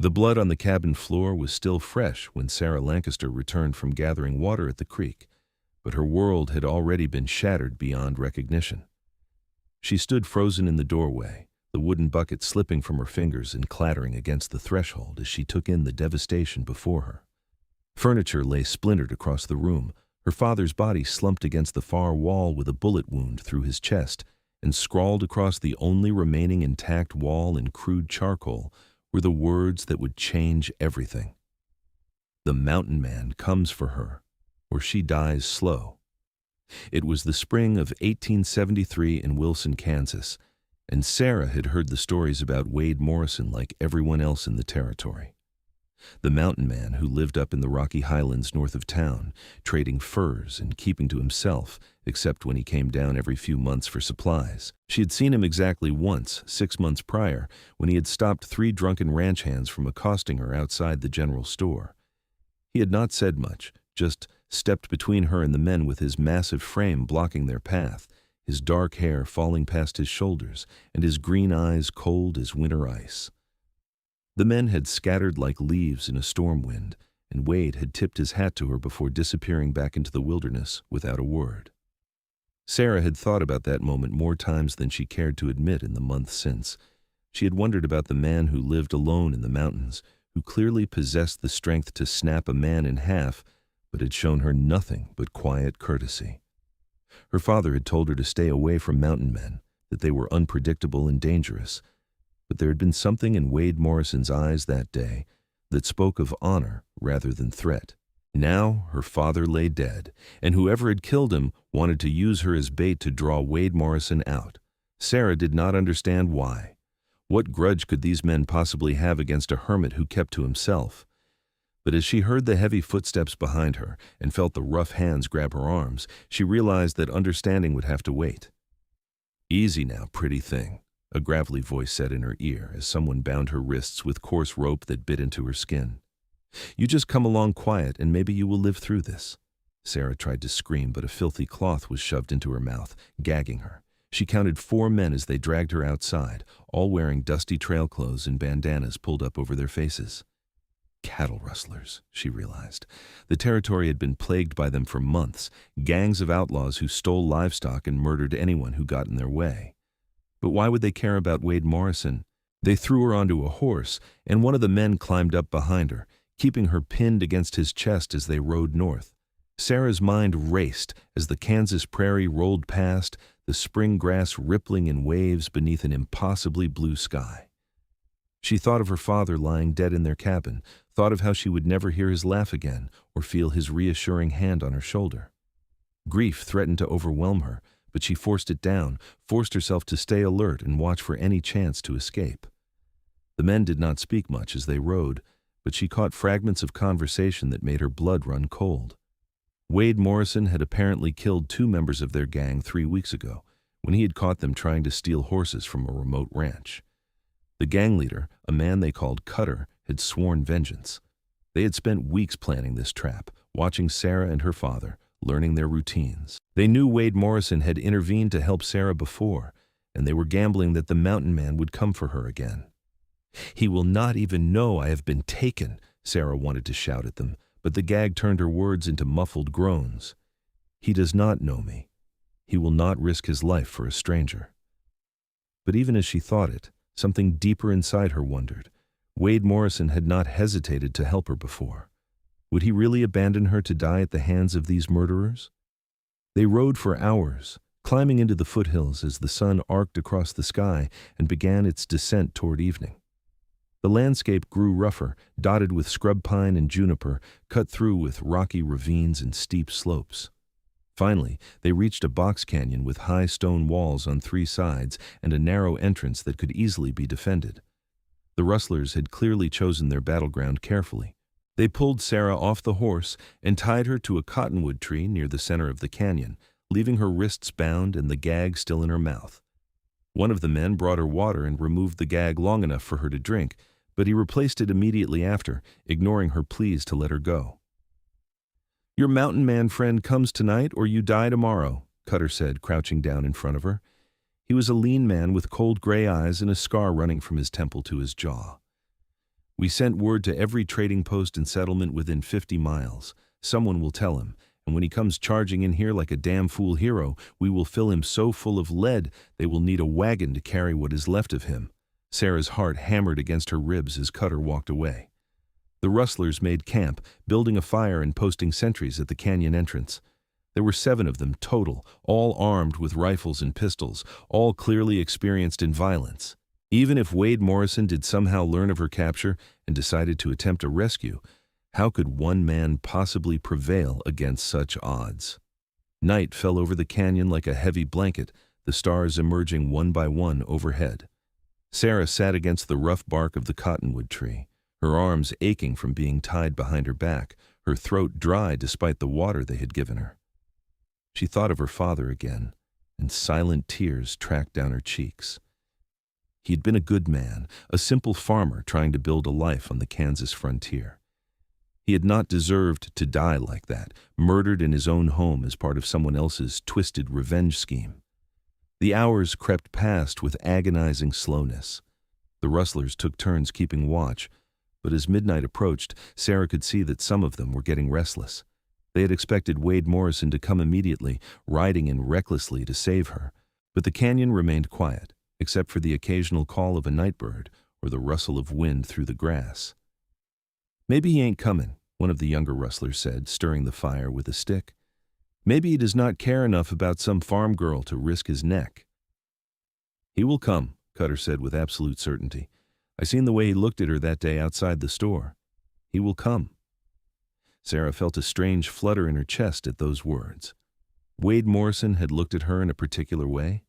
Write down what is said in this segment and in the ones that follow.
The blood on the cabin floor was still fresh when Sarah Lancaster returned from gathering water at the creek, but her world had already been shattered beyond recognition. She stood frozen in the doorway, the wooden bucket slipping from her fingers and clattering against the threshold as she took in the devastation before her. Furniture lay splintered across the room. Her father's body slumped against the far wall with a bullet wound through his chest, and scrawled across the only remaining intact wall in crude charcoal were the words that would change everything. "The mountain man comes for her, or she dies slow." It was the spring of 1873 in Wilson, Kansas, and Sarah had heard the stories about Wade Morrison like everyone else in the territory. The mountain man who lived up in the Rocky Highlands north of town, trading furs and keeping to himself, except when he came down every few months for supplies. She had seen him exactly once, 6 months prior, when he had stopped 3 drunken ranch hands from accosting her outside the general store. He had not said much, just stepped between her and the men with his massive frame blocking their path, his dark hair falling past his shoulders, and his green eyes cold as winter ice. The men had scattered like leaves in a storm wind, and Wade had tipped his hat to her before disappearing back into the wilderness without a word. Sarah had thought about that moment more times than she cared to admit in the months since. She had wondered about the man who lived alone in the mountains, who clearly possessed the strength to snap a man in half, but had shown her nothing but quiet courtesy. Her father had told her to stay away from mountain men, that they were unpredictable and dangerous. But there had been something in Wade Morrison's eyes that day that spoke of honor rather than threat. Now her father lay dead, and whoever had killed him wanted to use her as bait to draw Wade Morrison out. Sarah did not understand why. What grudge could these men possibly have against a hermit who kept to himself? But as she heard the heavy footsteps behind her and felt the rough hands grab her arms, she realized that understanding would have to wait. "Easy now, pretty thing," a gravelly voice said in her ear as someone bound her wrists with coarse rope that bit into her skin. "You just come along quiet and maybe you will live through this." Sarah tried to scream, but a filthy cloth was shoved into her mouth, gagging her. She counted 4 men as they dragged her outside, all wearing dusty trail clothes and bandanas pulled up over their faces. Cattle rustlers, she realized. The territory had been plagued by them for months, gangs of outlaws who stole livestock and murdered anyone who got in their way. But why would they care about Wade Morrison? They threw her onto a horse, and one of the men climbed up behind her, keeping her pinned against his chest as they rode north. Sarah's mind raced as the Kansas prairie rolled past, the spring grass rippling in waves beneath an impossibly blue sky. She thought of her father lying dead in their cabin, thought of how she would never hear his laugh again or feel his reassuring hand on her shoulder. Grief threatened to overwhelm her, but she forced it down, forced herself to stay alert and watch for any chance to escape. The men did not speak much as they rode, but she caught fragments of conversation that made her blood run cold. Wade Morrison had apparently killed 2 members of their gang 3 weeks ago, when he had caught them trying to steal horses from a remote ranch. The gang leader, a man they called Cutter, had sworn vengeance. They had spent weeks planning this trap, watching Sarah and her father, learning their routines. They knew Wade Morrison had intervened to help Sarah before, and they were gambling that the mountain man would come for her again. "He will not even know I have been taken," Sarah wanted to shout at them, but the gag turned her words into muffled groans. "He does not know me. He will not risk his life for a stranger." But even as she thought it, something deeper inside her wondered. Wade Morrison had not hesitated to help her before. Would he really abandon her to die at the hands of these murderers? They rode for hours, climbing into the foothills as the sun arced across the sky and began its descent toward evening. The landscape grew rougher, dotted with scrub pine and juniper, cut through with rocky ravines and steep slopes. Finally, they reached a box canyon with high stone walls on 3 sides and a narrow entrance that could easily be defended. The Rustlers had clearly chosen their battleground carefully. They pulled Sarah off the horse and tied her to a cottonwood tree near the center of the canyon, leaving her wrists bound and the gag still in her mouth. One of the men brought her water and removed the gag long enough for her to drink, but he replaced it immediately after, ignoring her pleas to let her go. "Your mountain man friend comes tonight or you die tomorrow," Cutter said, crouching down in front of her. He was a lean man with cold gray eyes and a scar running from his temple to his jaw. We sent word to every trading post and settlement within 50 miles. Someone will tell him, and when he comes charging in here like a damn fool hero, we will fill him so full of lead they will need a wagon to carry what is left of him." Sarah's heart hammered against her ribs as Cutter walked away. The Rustlers made camp, building a fire and posting sentries at the canyon entrance. There were 7 of them total, all armed with rifles and pistols, all clearly experienced in violence. Even if Wade Morrison did somehow learn of her capture and decided to attempt a rescue, how could one man possibly prevail against such odds? Night fell over the canyon like a heavy blanket, the stars emerging one by one overhead. Sarah sat against the rough bark of the cottonwood tree, her arms aching from being tied behind her back, her throat dry despite the water they had given her. She thought of her father again, and silent tears tracked down her cheeks. He had been a good man, a simple farmer trying to build a life on the Kansas frontier. He had not deserved to die like that, murdered in his own home as part of someone else's twisted revenge scheme. The hours crept past with agonizing slowness. The Rustlers took turns keeping watch, but as midnight approached, Sarah could see that some of them were getting restless. They had expected Wade Morrison to come immediately, riding in recklessly to save her, but the canyon remained quiet, except for the occasional call of a nightbird or the rustle of wind through the grass. "Maybe he ain't coming," one of the younger Rustlers said, stirring the fire with a stick. "Maybe he does not care enough about some farm girl to risk his neck." "He will come," Cutter said with absolute certainty. "I seen the way he looked at her that day outside the store. He will come." Sarah felt a strange flutter in her chest at those words. Wade Morrison had looked at her in a particular way.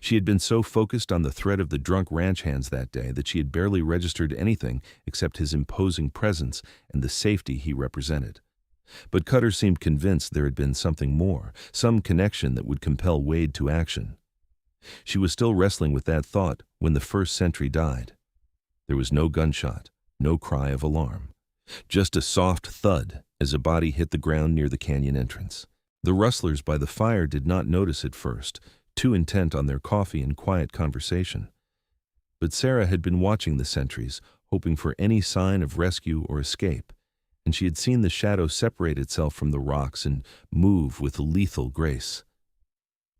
She had been so focused on the threat of the drunk ranch hands that day that she had barely registered anything except his imposing presence and the safety he represented. But Cutter seemed convinced there had been something more, some connection that would compel Wade to action. She was still wrestling with that thought when the first sentry died. There was no gunshot, no cry of alarm, just a soft thud as a body hit the ground near the canyon entrance. The Rustlers by the fire did not notice at first, too intent on their coffee and quiet conversation. But Sarah had been watching the sentries, hoping for any sign of rescue or escape, and she had seen the shadow separate itself from the rocks and move with lethal grace.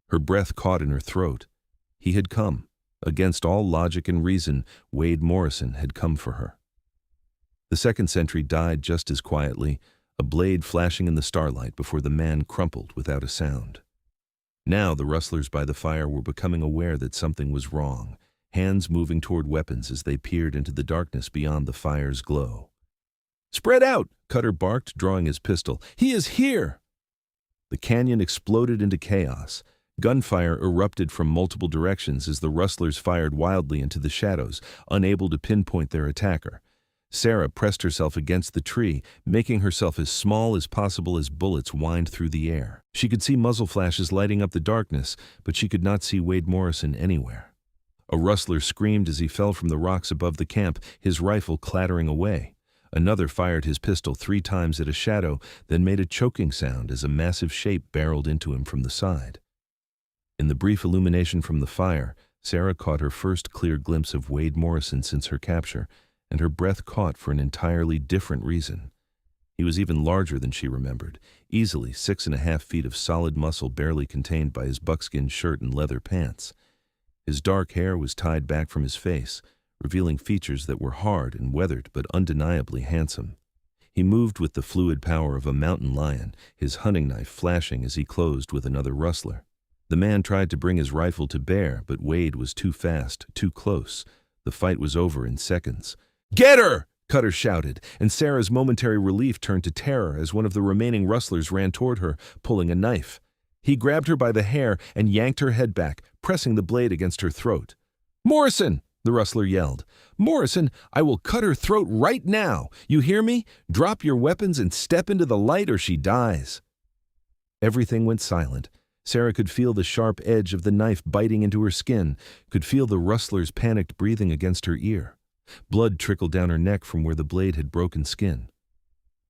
Her breath caught in her throat. He had come. Against all logic and reason, Wade Morrison had come for her. The second sentry died just as quietly, a blade flashing in the starlight before the man crumpled without a sound. Now the Rustlers by the fire were becoming aware that something was wrong, hands moving toward weapons as they peered into the darkness beyond the fire's glow. "Spread out!" Cutter barked, drawing his pistol. "He is here!" The canyon exploded into chaos. Gunfire erupted from multiple directions as the Rustlers fired wildly into the shadows, unable to pinpoint their attacker. Sarah pressed herself against the tree, making herself as small as possible as bullets whined through the air. She could see muzzle flashes lighting up the darkness, but she could not see Wade Morrison anywhere. A Rustler screamed as he fell from the rocks above the camp, his rifle clattering away. Another fired his pistol 3 times at a shadow, then made a choking sound as a massive shape barreled into him from the side. In the brief illumination from the fire, Sarah caught her first clear glimpse of Wade Morrison since her capture, and her breath caught for an entirely different reason. He was even larger than she remembered, easily 6.5 feet of solid muscle barely contained by his buckskin shirt and leather pants. His dark hair was tied back from his face, revealing features that were hard and weathered but undeniably handsome. He moved with the fluid power of a mountain lion, his hunting knife flashing as he closed with another Rustler. The man tried to bring his rifle to bear, but Wade was too fast, too close. The fight was over in seconds. "Get her!" Cutter shouted, and Sarah's momentary relief turned to terror as one of the remaining Rustlers ran toward her, pulling a knife. He grabbed her by the hair and yanked her head back, pressing the blade against her throat. "Morrison!" the Rustler yelled. "Morrison, I will cut her throat right now! You hear me? Drop your weapons and step into the light or she dies!" Everything went silent. Sarah could feel the sharp edge of the knife biting into her skin, could feel the Rustler's panicked breathing against her ear. Blood trickled down her neck from where the blade had broken skin.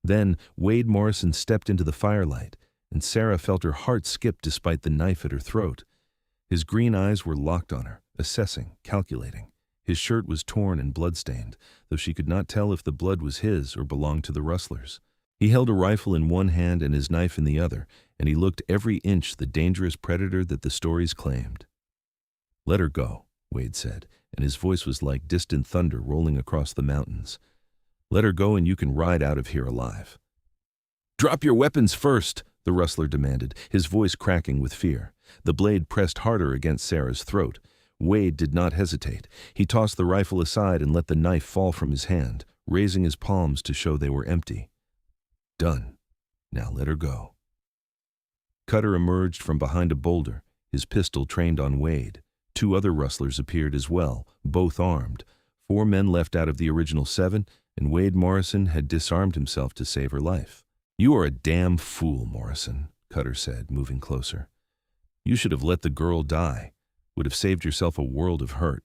Then Wade Morrison stepped into the firelight, and Sarah felt her heart skip despite the knife at her throat. His green eyes were locked on her, assessing, calculating. His shirt was torn and blood-stained, though she could not tell if the blood was his or belonged to the Rustlers. He held a rifle in one hand and his knife in the other, and he looked every inch the dangerous predator that the stories claimed. "Let her go," Wade said, and his voice was like distant thunder rolling across the mountains. "Let her go and you can ride out of here alive." "Drop your weapons first," the rustler demanded, his voice cracking with fear. The blade pressed harder against Sarah's throat. Wade did not hesitate. He tossed the rifle aside and let the knife fall from his hand, raising his palms to show they were empty. "Done. Now let her go." Cutter emerged from behind a boulder, his pistol trained on Wade. 2 other rustlers appeared as well, both armed. 4 men left out of the original 7, and Wade Morrison had disarmed himself to save her life. "You are a damn fool, Morrison," Cutter said, moving closer. "You should have let the girl die. Would have saved yourself a world of hurt."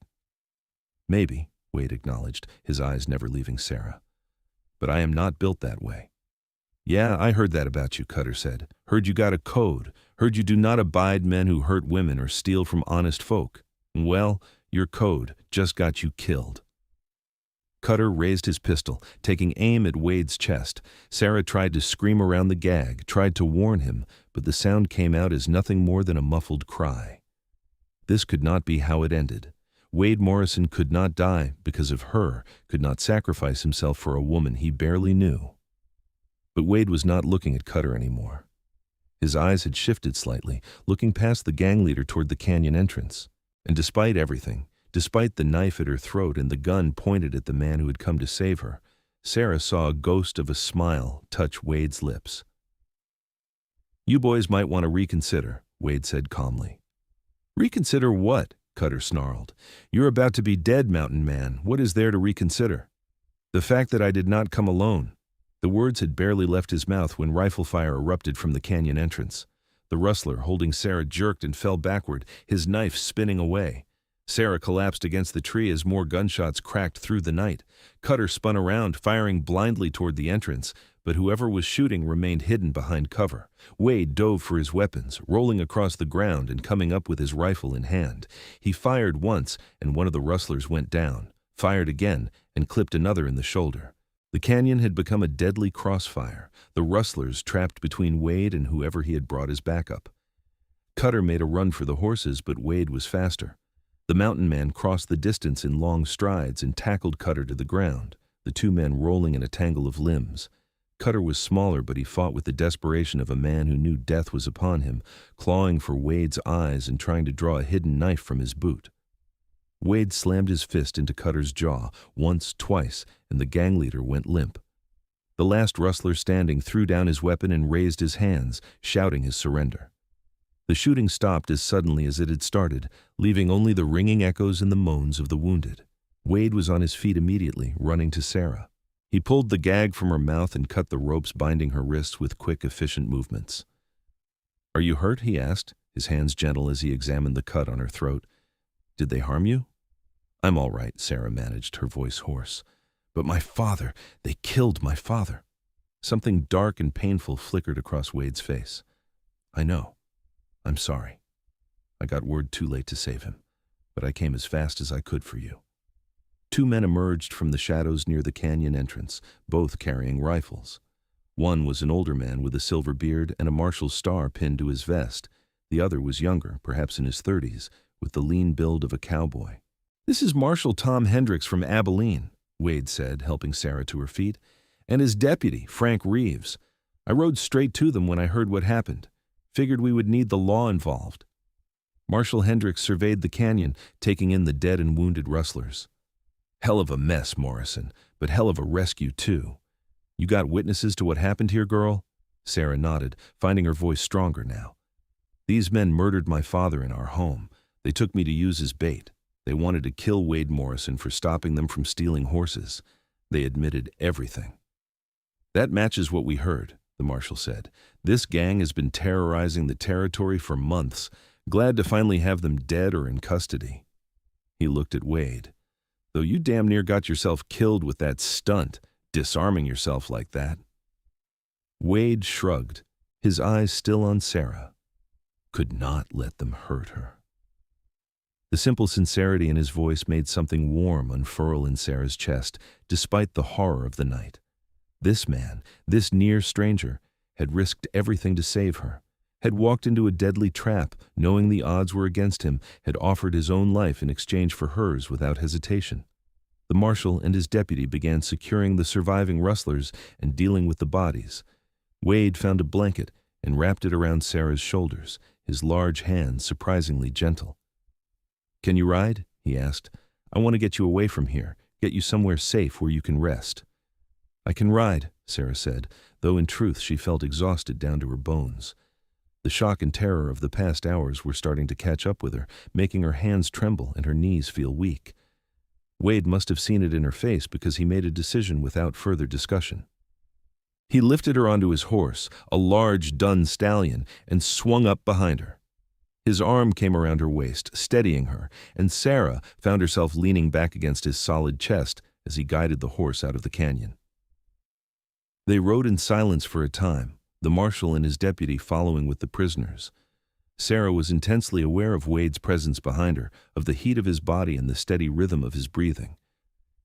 "Maybe," Wade acknowledged, his eyes never leaving Sarah. "But I am not built that way." "Yeah, I heard that about you," Cutter said. "Heard you got a code. Heard you do not abide men who hurt women or steal from honest folk. Well, your code just got you killed." Cutter raised his pistol, taking aim at Wade's chest. Sarah tried to scream around the gag, tried to warn him, but the sound came out as nothing more than a muffled cry. This could not be how it ended. Wade Morrison could not die because of her, could not sacrifice himself for a woman he barely knew. But Wade was not looking at Cutter anymore. His eyes had shifted slightly, looking past the gang leader toward the canyon entrance. And despite everything, despite the knife at her throat and the gun pointed at the man who had come to save her, Sarah saw a ghost of a smile touch Wade's lips. "You boys might want to reconsider," Wade said calmly. "Reconsider what?" Cutter snarled. "You're about to be dead, Mountain Man. What is there to reconsider?" "The fact that I did not come alone." The words had barely left his mouth when rifle fire erupted from the canyon entrance. The rustler, holding Sarah, jerked and fell backward, his knife spinning away. Sarah collapsed against the tree as more gunshots cracked through the night. Cutter spun around, firing blindly toward the entrance, but whoever was shooting remained hidden behind cover. Wade dove for his weapons, rolling across the ground and coming up with his rifle in hand. He fired once, and one of the rustlers went down, fired again, and clipped another in the shoulder. The canyon had become a deadly crossfire, the rustlers trapped between Wade and whoever he had brought as backup. Cutter made a run for the horses, but Wade was faster. The mountain man crossed the distance in long strides and tackled Cutter to the ground, the 2 men rolling in a tangle of limbs. Cutter was smaller, but he fought with the desperation of a man who knew death was upon him, clawing for Wade's eyes and trying to draw a hidden knife from his boot. Wade slammed his fist into Cutter's jaw, once, twice, and the gang leader went limp. The last rustler standing threw down his weapon and raised his hands, shouting his surrender. The shooting stopped as suddenly as it had started, leaving only the ringing echoes and the moans of the wounded. Wade was on his feet immediately, running to Sarah. He pulled the gag from her mouth and cut the ropes binding her wrists with quick, efficient movements. "Are you hurt?" he asked, his hands gentle as he examined the cut on her throat. "Did they harm you?" "I'm all right," Sarah managed, her voice hoarse. "But my father, they killed my father." Something dark and painful flickered across Wade's face. "I know. I'm sorry. I got word too late to save him, but I came as fast as I could for you." 2 men emerged from the shadows near the canyon entrance, both carrying rifles. One was an older man with a silver beard and a marshal's star pinned to his vest. The other was younger, perhaps in his 30s, with the lean build of a cowboy. "This is Marshal Tom Hendricks from Abilene," Wade said, helping Sarah to her feet, "and his deputy, Frank Reeves. I rode straight to them when I heard what happened. Figured we would need the law involved." Marshal Hendricks surveyed the canyon, taking in the dead and wounded rustlers. "Hell of a mess, Morrison, but hell of a rescue, too. You got witnesses to what happened here, girl?" Sarah nodded, finding her voice stronger now. "These men murdered my father in our home. They took me to use as bait. They wanted to kill Wade Morrison for stopping them from stealing horses. They admitted everything." "That matches what we heard," the marshal said. "This gang has been terrorizing the territory for months. Glad to finally have them dead or in custody." He looked at Wade. "Though you damn near got yourself killed with that stunt, disarming yourself like that." Wade shrugged, his eyes still on Sarah. Could not let them hurt her. The simple sincerity in his voice made something warm unfurl in Sarah's chest, despite the horror of the night. This man, this near stranger, had risked everything to save her, had walked into a deadly trap, knowing the odds were against him, had offered his own life in exchange for hers without hesitation. The marshal and his deputy began securing the surviving rustlers and dealing with the bodies. Wade found a blanket and wrapped it around Sarah's shoulders, his large hands surprisingly gentle. "Can you ride?" he asked. "I want to get you away from here, get you somewhere safe where you can rest." "I can ride," Sarah said, though in truth she felt exhausted down to her bones. The shock and terror of the past hours were starting to catch up with her, making her hands tremble and her knees feel weak. Wade must have seen it in her face because he made a decision without further discussion. He lifted her onto his horse, a large dun stallion, and swung up behind her. His arm came around her waist, steadying her, and Sarah found herself leaning back against his solid chest as he guided the horse out of the canyon. They rode in silence for a time, the marshal and his deputy following with the prisoners. Sarah was intensely aware of Wade's presence behind her, of the heat of his body and the steady rhythm of his breathing.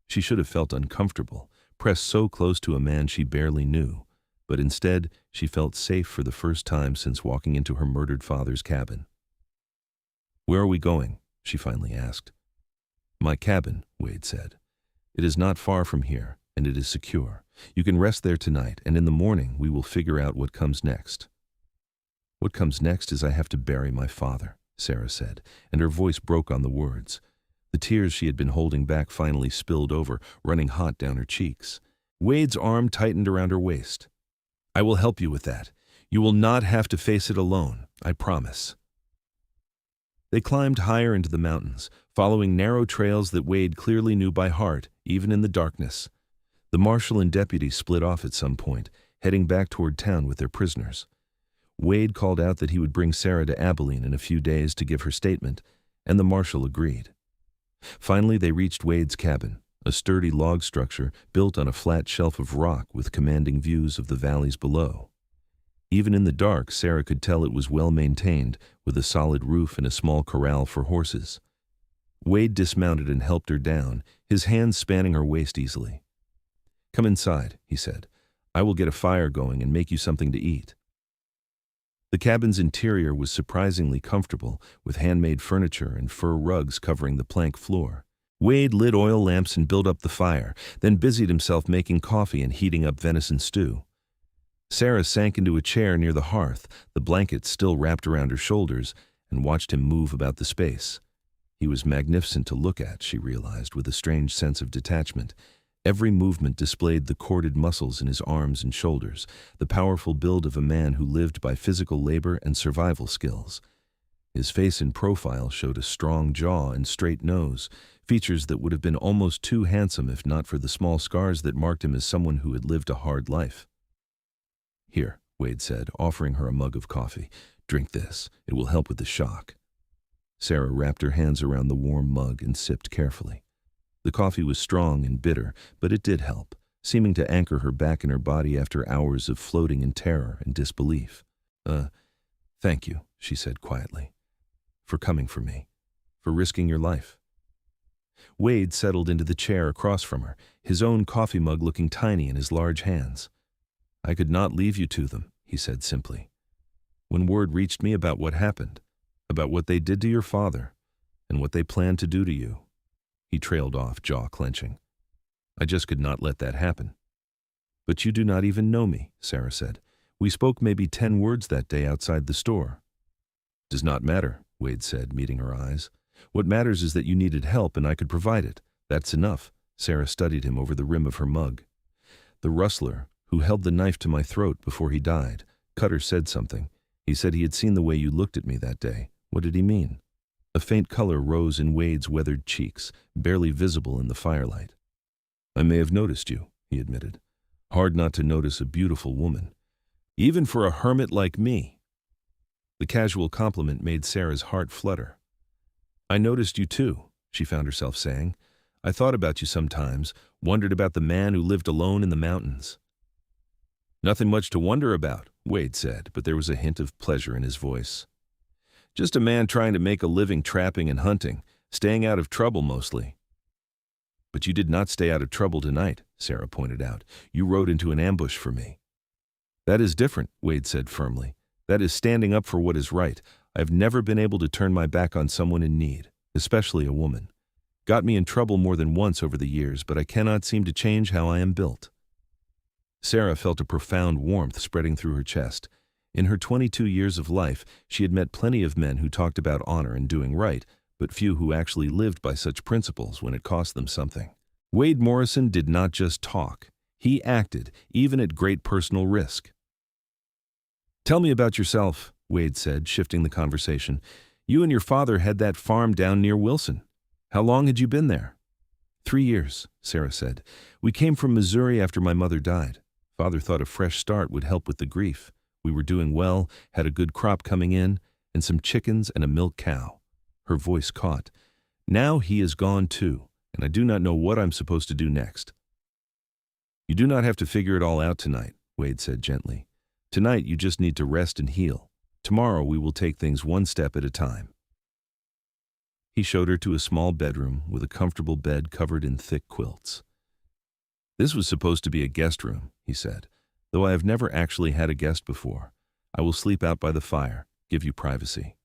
She should have felt uncomfortable, pressed so close to a man she barely knew, but instead she felt safe for the first time since walking into her murdered father's cabin. "Where are we going?" she finally asked. "My cabin," Wade said. "It is not far from here, and it is secure. You can rest there tonight, and in the morning we will figure out what comes next." "What comes next is I have to bury my father," Sarah said, and her voice broke on the words. The tears she had been holding back finally spilled over, running hot down her cheeks. Wade's arm tightened around her waist. "I will help you with that. You will not have to face it alone, I promise." They climbed higher into the mountains, following narrow trails that Wade clearly knew by heart, even in the darkness. The marshal and deputy split off at some point, heading back toward town with their prisoners. Wade called out that he would bring Sarah to Abilene in a few days to give her statement, and the marshal agreed. Finally, they reached Wade's cabin, a sturdy log structure built on a flat shelf of rock with commanding views of the valleys below. Even in the dark, Sarah could tell it was well maintained, with a solid roof and a small corral for horses. Wade dismounted and helped her down, his hands spanning her waist easily. "Come inside," he said. "I will get a fire going and make you something to eat." The cabin's interior was surprisingly comfortable, with handmade furniture and fur rugs covering the plank floor. Wade lit oil lamps and built up the fire, then busied himself making coffee and heating up venison stew. Sarah sank into a chair near the hearth, the blanket still wrapped around her shoulders, and watched him move about the space. He was magnificent to look at, she realized, with a strange sense of detachment. Every movement displayed the corded muscles in his arms and shoulders, the powerful build of a man who lived by physical labor and survival skills. His face in profile showed a strong jaw and straight nose, features that would have been almost too handsome if not for the small scars that marked him as someone who had lived a hard life. "Here," Wade said, offering her a mug of coffee. "Drink this. It will help with the shock." Sarah wrapped her hands around the warm mug and sipped carefully. The coffee was strong and bitter, but it did help, seeming to anchor her back in her body after hours of floating in terror and disbelief. Thank you," she said quietly, "for coming for me, for risking your life." Wade settled into the chair across from her, his own coffee mug looking tiny in his large hands. "I could not leave you to them," he said simply. "When word reached me about what happened, about what they did to your father, and what they planned to do to you," he trailed off, jaw clenching. "I just could not let that happen." "But you do not even know me," Sarah said. "We spoke maybe 10 words that day outside the store." "Does not matter," Wade said, meeting her eyes. "What matters is that you needed help and I could provide it. That's enough." Sarah studied him over the rim of her mug. "The rustler, who held the knife to my throat before he died, Cutter said something. He said he had seen the way you looked at me that day. What did he mean?" A faint color rose in Wade's weathered cheeks, barely visible in the firelight. "I may have noticed you," he admitted. "Hard not to notice a beautiful woman. Even for a hermit like me." The casual compliment made Sarah's heart flutter. "I noticed you too," she found herself saying. "I thought about you sometimes, wondered about the man who lived alone in the mountains." "Nothing much to wonder about," Wade said, but there was a hint of pleasure in his voice. "Just a man trying to make a living trapping and hunting. Staying out of trouble mostly. But you did not stay out of trouble tonight, Sarah pointed out. You rode into an ambush for me. That is different, Wade said firmly. That is standing up for what is right. I've never been able to turn my back on someone in need, especially a woman. Got me in trouble more than once over the years, but I cannot seem to change how I am built. Sarah felt a profound warmth spreading through her chest. In her 22 years of life, she had met plenty of men who talked about honor and doing right, but few who actually lived by such principles when it cost them something. Wade Morrison did not just talk. He acted, even at great personal risk. Tell me about yourself, Wade said, shifting the conversation. You and your father had that farm down near Wilson. How long had you been there? 3 years, Sarah said. We came from Missouri after my mother died. Father thought a fresh start would help with the grief. We were doing well, had a good crop coming in, and some chickens and a milk cow. Her voice caught. Now he is gone too, and I do not know what I'm supposed to do next. You do not have to figure it all out tonight, Wade said gently. Tonight you just need to rest and heal. Tomorrow we will take things one step at a time. He showed her to a small bedroom with a comfortable bed covered in thick quilts. This was supposed to be a guest room, he said, though I have never actually had a guest before. I will sleep out by the fire, give you privacy.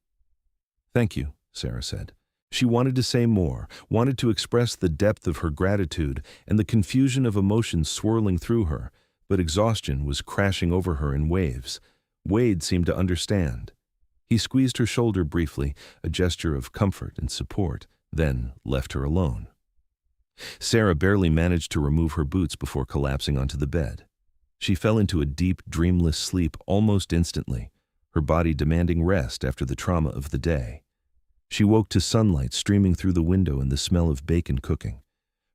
Thank you, Sarah said. She wanted to say more, wanted to express the depth of her gratitude and the confusion of emotions swirling through her, but exhaustion was crashing over her in waves. Wade seemed to understand. He squeezed her shoulder briefly, a gesture of comfort and support, then left her alone. Sarah barely managed to remove her boots before collapsing onto the bed. She fell into a deep, dreamless sleep almost instantly, her body demanding rest after the trauma of the day. She woke to sunlight streaming through the window and the smell of bacon cooking.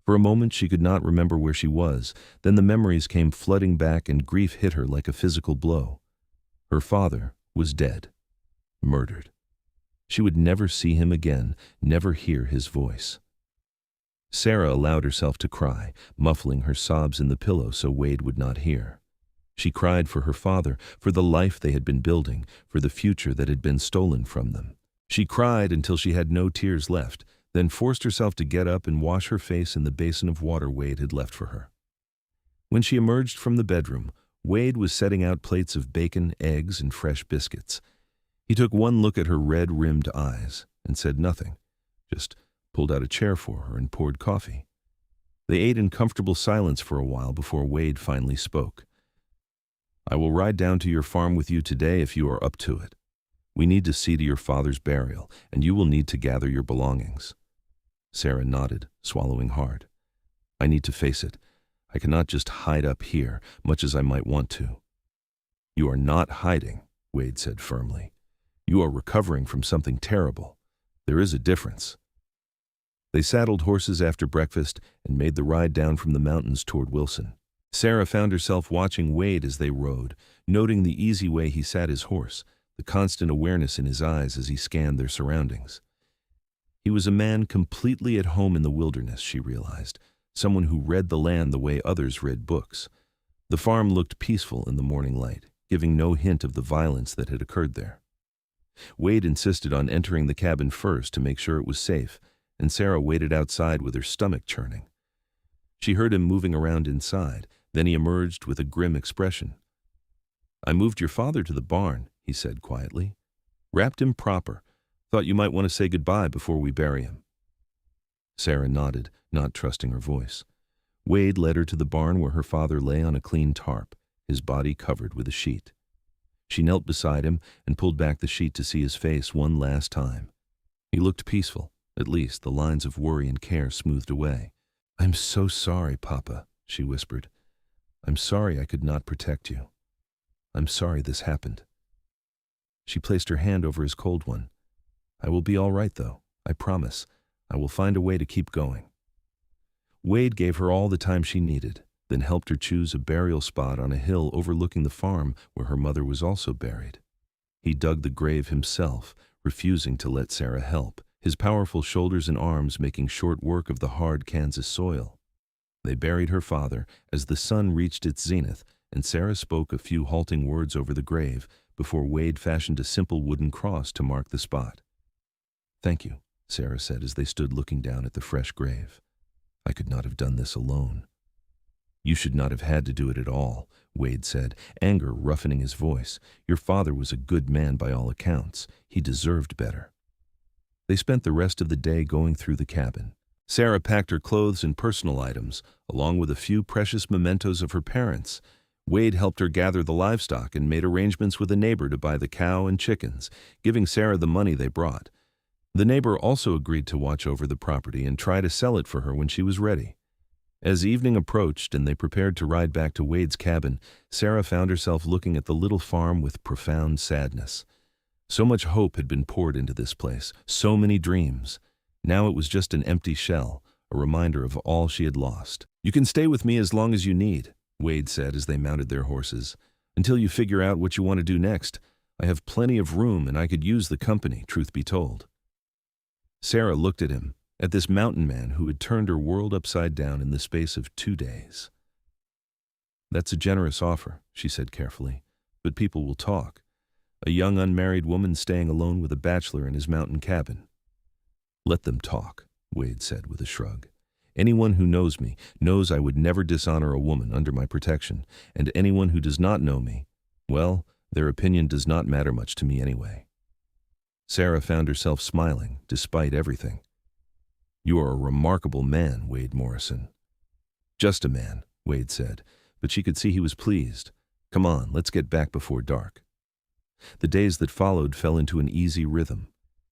For a moment she could not remember where she was, then the memories came flooding back and grief hit her like a physical blow. Her father was dead, murdered. She would never see him again, never hear his voice. Sarah allowed herself to cry, muffling her sobs in the pillow so Wade would not hear. She cried for her father, for the life they had been building, for the future that had been stolen from them. She cried until she had no tears left, then forced herself to get up and wash her face in the basin of water Wade had left for her. When she emerged from the bedroom, Wade was setting out plates of bacon, eggs, and fresh biscuits. He took one look at her red-rimmed eyes and said nothing, just pulled out a chair for her and poured coffee. They ate in comfortable silence for a while before Wade finally spoke. I will ride down to your farm with you today if you are up to it. We need to see to your father's burial, and you will need to gather your belongings. Sarah nodded, swallowing hard. I need to face it. I cannot just hide up here, much as I might want to. You are not hiding, Wade said firmly. You are recovering from something terrible. There is a difference. They saddled horses after breakfast and made the ride down from the mountains toward Wilson. Sarah found herself watching Wade as they rode, noting the easy way he sat his horse, the constant awareness in his eyes as he scanned their surroundings. He was a man completely at home in the wilderness, she realized, someone who read the land the way others read books. The farm looked peaceful in the morning light, giving no hint of the violence that had occurred there. Wade insisted on entering the cabin first to make sure it was safe, and Sarah waited outside with her stomach churning. She heard him moving around inside, then he emerged with a grim expression. I moved your father to the barn, he said quietly. Wrapped him proper. Thought you might want to say goodbye before we bury him. Sarah nodded, not trusting her voice. Wade led her to the barn where her father lay on a clean tarp, his body covered with a sheet. She knelt beside him and pulled back the sheet to see his face one last time. He looked peaceful. At least the lines of worry and care smoothed away. I'm so sorry, Papa, she whispered. I'm sorry I could not protect you. I'm sorry this happened. She placed her hand over his cold one. I will be all right, though. I promise. I will find a way to keep going. Wade gave her all the time she needed, then helped her choose a burial spot on a hill overlooking the farm where her mother was also buried. He dug the grave himself, refusing to let Sarah help, his powerful shoulders and arms making short work of the hard Kansas soil. They buried her father as the sun reached its zenith, and Sarah spoke a few halting words over the grave before Wade fashioned a simple wooden cross to mark the spot. Thank you, Sarah said as they stood looking down at the fresh grave. "I could not have done this alone." "You should not have had to do it at all," Wade said, anger roughening his voice. "Your father was a good man by all accounts. He deserved better." They spent the rest of the day going through the cabin. Sarah packed her clothes and personal items, along with a few precious mementos of her parents. Wade helped her gather the livestock and made arrangements with a neighbor to buy the cow and chickens, giving Sarah the money they brought. The neighbor also agreed to watch over the property and try to sell it for her when she was ready. As evening approached and they prepared to ride back to Wade's cabin, Sarah found herself looking at the little farm with profound sadness. So much hope had been poured into this place, so many dreams. Now it was just an empty shell, a reminder of all she had lost. "You can stay with me as long as you need," Wade said as they mounted their horses, "until you figure out what you want to do next. I have plenty of room and I could use the company, truth be told." Sarah looked at him, at this mountain man who had turned her world upside down in the space of 2 days. "That's a generous offer," she said carefully, "but people will talk. A young unmarried woman staying alone with a bachelor in his mountain cabin." "Let them talk," Wade said with a shrug. "Anyone who knows me knows I would never dishonor a woman under my protection, and anyone who does not know me, well, their opinion does not matter much to me anyway." Sarah found herself smiling, despite everything. "You are a remarkable man, Wade Morrison." "Just a man," Wade said, but she could see he was pleased. "Come on, let's get back before dark." The days that followed fell into an easy rhythm.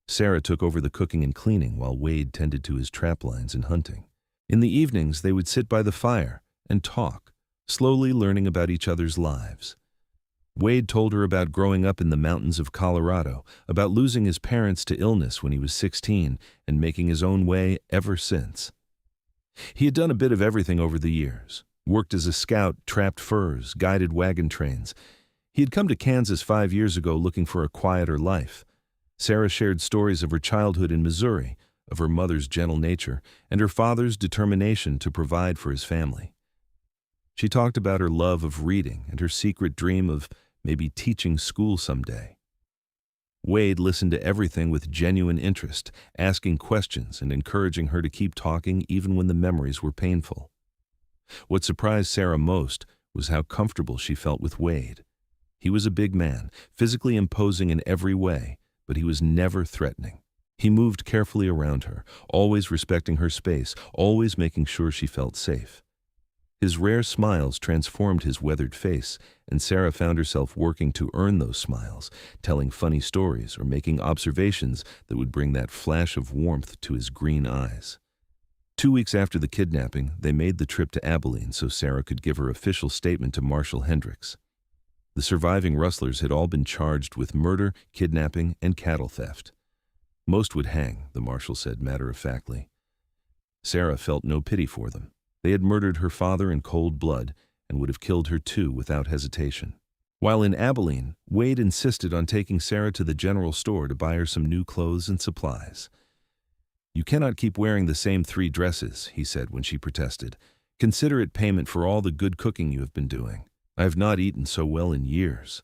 Sarah took over the cooking and cleaning while Wade tended to his trap lines and hunting. In the evenings, they would sit by the fire and talk, slowly learning about each other's lives. Wade told her about growing up in the mountains of Colorado, about losing his parents to illness when he was 16 and making his own way ever since. He had done a bit of everything over the years, worked as a scout, trapped furs, guided wagon trains. He had come to Kansas 5 years ago looking for a quieter life. Sarah shared stories of her childhood in Missouri, of her mother's gentle nature, and her father's determination to provide for his family. She talked about her love of reading and her secret dream of maybe teaching school someday. Wade listened to everything with genuine interest, asking questions and encouraging her to keep talking even when the memories were painful. What surprised Sarah most was how comfortable she felt with Wade. He was a big man, physically imposing in every way, but he was never threatening. He moved carefully around her, always respecting her space, always making sure she felt safe. His rare smiles transformed his weathered face, and Sarah found herself working to earn those smiles, telling funny stories or making observations that would bring that flash of warmth to his green eyes. 2 weeks after the kidnapping, they made the trip to Abilene so Sarah could give her official statement to Marshal Hendricks. The surviving Rustlers had all been charged with murder, kidnapping, and cattle theft. Most would hang, the marshal said matter-of-factly. Sarah felt no pity for them. They had murdered her father in cold blood and would have killed her too without hesitation. While in Abilene, Wade insisted on taking Sarah to the general store to buy her some new clothes and supplies. "You cannot keep wearing the same 3 dresses," he said when she protested. "Consider it payment for all the good cooking you have been doing. I have not eaten so well in years."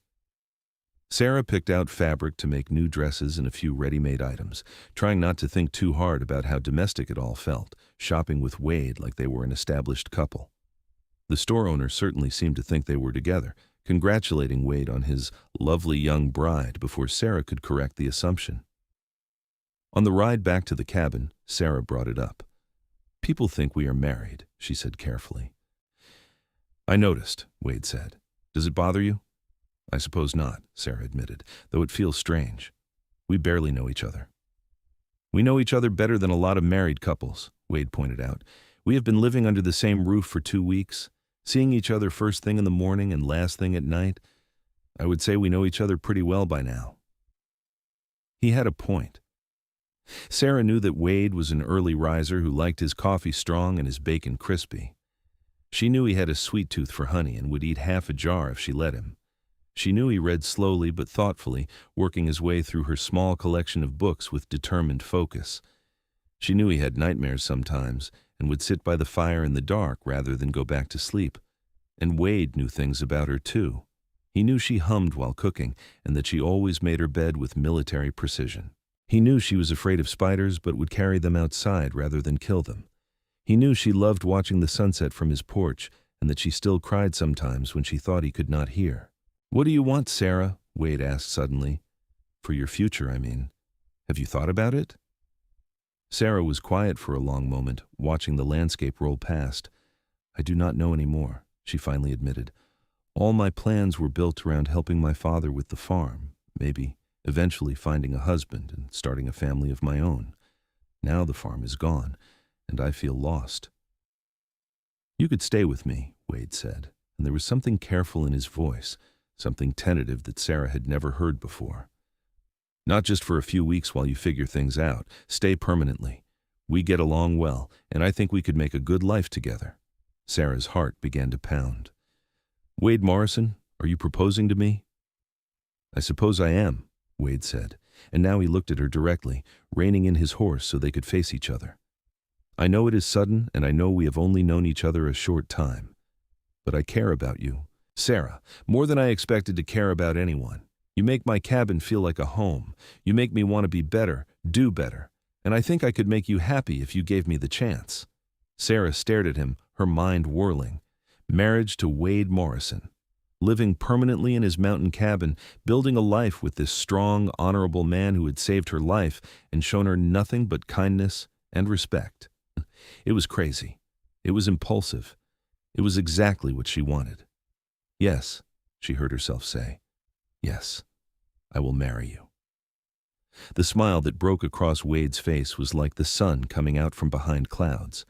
Sarah picked out fabric to make new dresses and a few ready-made items, trying not to think too hard about how domestic it all felt, shopping with Wade like they were an established couple. The store owner certainly seemed to think they were together, congratulating Wade on his lovely young bride before Sarah could correct the assumption. On the ride back to the cabin, Sarah brought it up. "People think we are married," she said carefully. "I noticed," Wade said. "Does it bother you?" "I suppose not," Sarah admitted, "though it feels strange. We barely know each other." "We know each other better than a lot of married couples," Wade pointed out. "We have been living under the same roof for 2 weeks, seeing each other first thing in the morning and last thing at night. I would say we know each other pretty well by now." He had a point. Sarah knew that Wade was an early riser who liked his coffee strong and his bacon crispy. She knew he had a sweet tooth for honey and would eat half a jar if she let him. She knew he read slowly but thoughtfully, working his way through her small collection of books with determined focus. She knew he had nightmares sometimes and would sit by the fire in the dark rather than go back to sleep. And Wade knew things about her too. He knew she hummed while cooking and that she always made her bed with military precision. He knew she was afraid of spiders but would carry them outside rather than kill them. He knew she loved watching the sunset from his porch and that she still cried sometimes when she thought he could not hear. "What do you want, Sarah?" Wade asked suddenly. "For your future, I mean. Have you thought about it?" Sarah was quiet for a long moment, watching the landscape roll past. "I do not know any more," she finally admitted. "All my plans were built around helping my father with the farm, maybe eventually finding a husband and starting a family of my own. Now the farm is gone, and I feel lost." "You could stay with me," Wade said, and there was something careful in his voice, something tentative that Sarah had never heard before. "Not just for a few weeks while you figure things out. Stay permanently. We get along well, and I think we could make a good life together." Sarah's heart began to pound. "Wade Morrison, are you proposing to me?" "I suppose I am," Wade said, and now he looked at her directly, reining in his horse so they could face each other. "I know it is sudden, and I know we have only known each other a short time. But I care about you, Sarah, more than I expected to care about anyone. You make my cabin feel like a home. You make me want to be better, do better, and I think I could make you happy if you gave me the chance." Sarah stared at him, her mind whirling. Marriage to Wade Morrison. Living permanently in his mountain cabin, building a life with this strong, honorable man who had saved her life and shown her nothing but kindness and respect. It was crazy. It was impulsive. It was exactly what she wanted. "Yes," she heard herself say. "Yes, I will marry you." The smile that broke across Wade's face was like the sun coming out from behind clouds.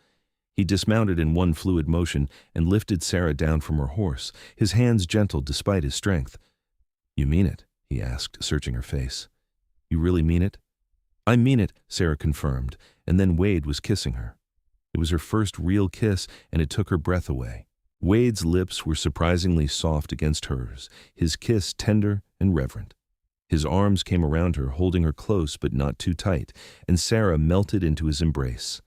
He dismounted in one fluid motion and lifted Sarah down from her horse, his hands gentle despite his strength. "You mean it?" he asked, searching her face. "You really mean it?" "I mean it," Sarah confirmed, and then Wade was kissing her. It was her first real kiss, and it took her breath away. Wade's lips were surprisingly soft against hers, his kiss tender and reverent. His arms came around her, holding her close but not too tight, and Sarah melted into his embrace.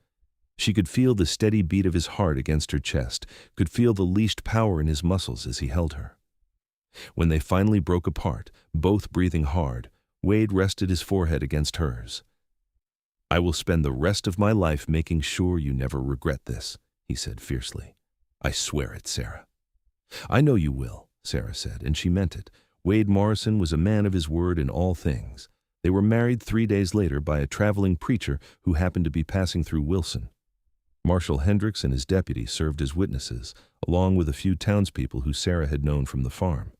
She could feel the steady beat of his heart against her chest, could feel the leashed power in his muscles as he held her. When they finally broke apart, both breathing hard, Wade rested his forehead against hers. "I will spend the rest of my life making sure you never regret this," he said fiercely. "I swear it, Sarah." "I know you will," Sarah said, and she meant it. Wade Morrison was a man of his word in all things. They were married 3 days later by a traveling preacher who happened to be passing through Wilson. Marshal Hendricks and his deputy served as witnesses, along with a few townspeople who Sarah had known from the farm.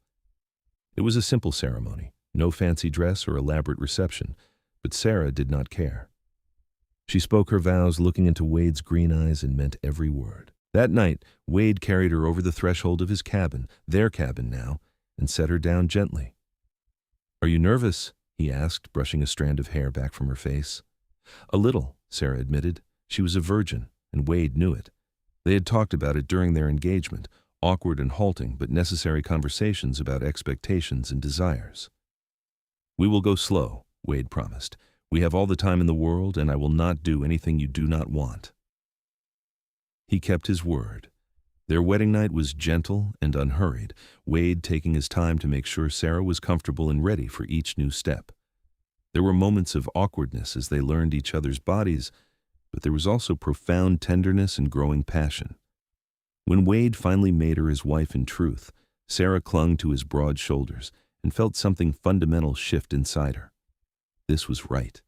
It was a simple ceremony, no fancy dress or elaborate reception, but Sarah did not care. She spoke her vows looking into Wade's green eyes and meant every word. That night, Wade carried her over the threshold of his cabin, their cabin now, and set her down gently. "Are you nervous?" he asked, brushing a strand of hair back from her face. "A little," Sarah admitted. She was a virgin, and Wade knew it. They had talked about it during their engagement, awkward and halting but necessary conversations about expectations and desires. "We will go slow," Wade promised. "We have all the time in the world, and I will not do anything you do not want." He kept his word. Their wedding night was gentle and unhurried, Wade taking his time to make sure Sarah was comfortable and ready for each new step. There were moments of awkwardness as they learned each other's bodies, but there was also profound tenderness and growing passion. When Wade finally made her his wife in truth, Sarah clung to his broad shoulders and felt something fundamental shift inside her. This was right.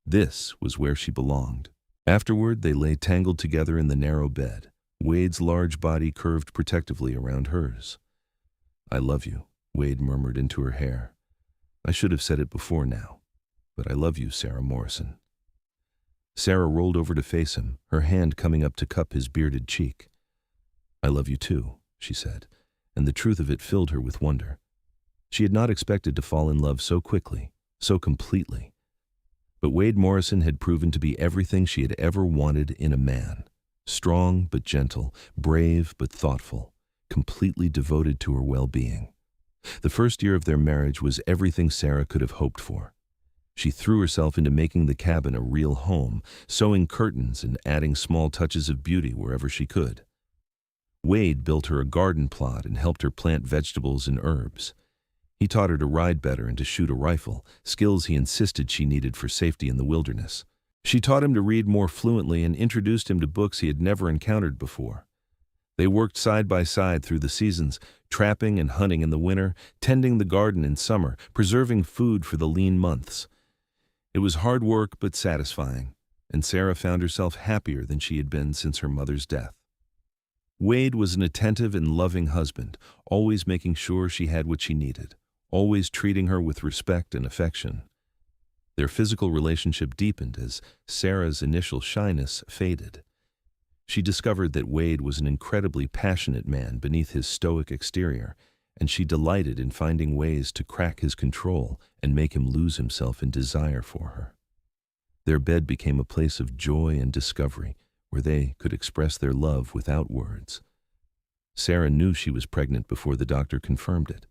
This was where she belonged. Afterward, they lay tangled together in the narrow bed, Wade's large body curved protectively around hers. "I love you," Wade murmured into her hair. "I should have said it before now, but I love you, Sarah Morrison." Sarah rolled over to face him, her hand coming up to cup his bearded cheek. "I love you too," she said, and the truth of it filled her with wonder. She had not expected to fall in love so quickly, so completely. But Wade Morrison had proven to be everything she had ever wanted in a man. Strong but gentle, brave but thoughtful, completely devoted to her well-being. The first year of their marriage was everything Sarah could have hoped for. She threw herself into making the cabin a real home, sewing curtains and adding small touches of beauty wherever she could. Wade built her a garden plot and helped her plant vegetables and herbs. He taught her to ride better and to shoot a rifle, skills he insisted she needed for safety in the wilderness. She taught him to read more fluently and introduced him to books he had never encountered before. They worked side by side through the seasons, trapping and hunting in the winter, tending the garden in summer, preserving food for the lean months. It was hard work but satisfying, and Sarah found herself happier than she had been since her mother's death. Wade was an attentive and loving husband, always making sure she had what she needed, always treating her with respect and affection. Their physical relationship deepened as Sarah's initial shyness faded. She discovered that Wade was an incredibly passionate man beneath his stoic exterior, and she delighted in finding ways to crack his control and make him lose himself in desire for her. Their bed became a place of joy and discovery, where they could express their love without words. Sarah knew she was pregnant before the doctor confirmed it.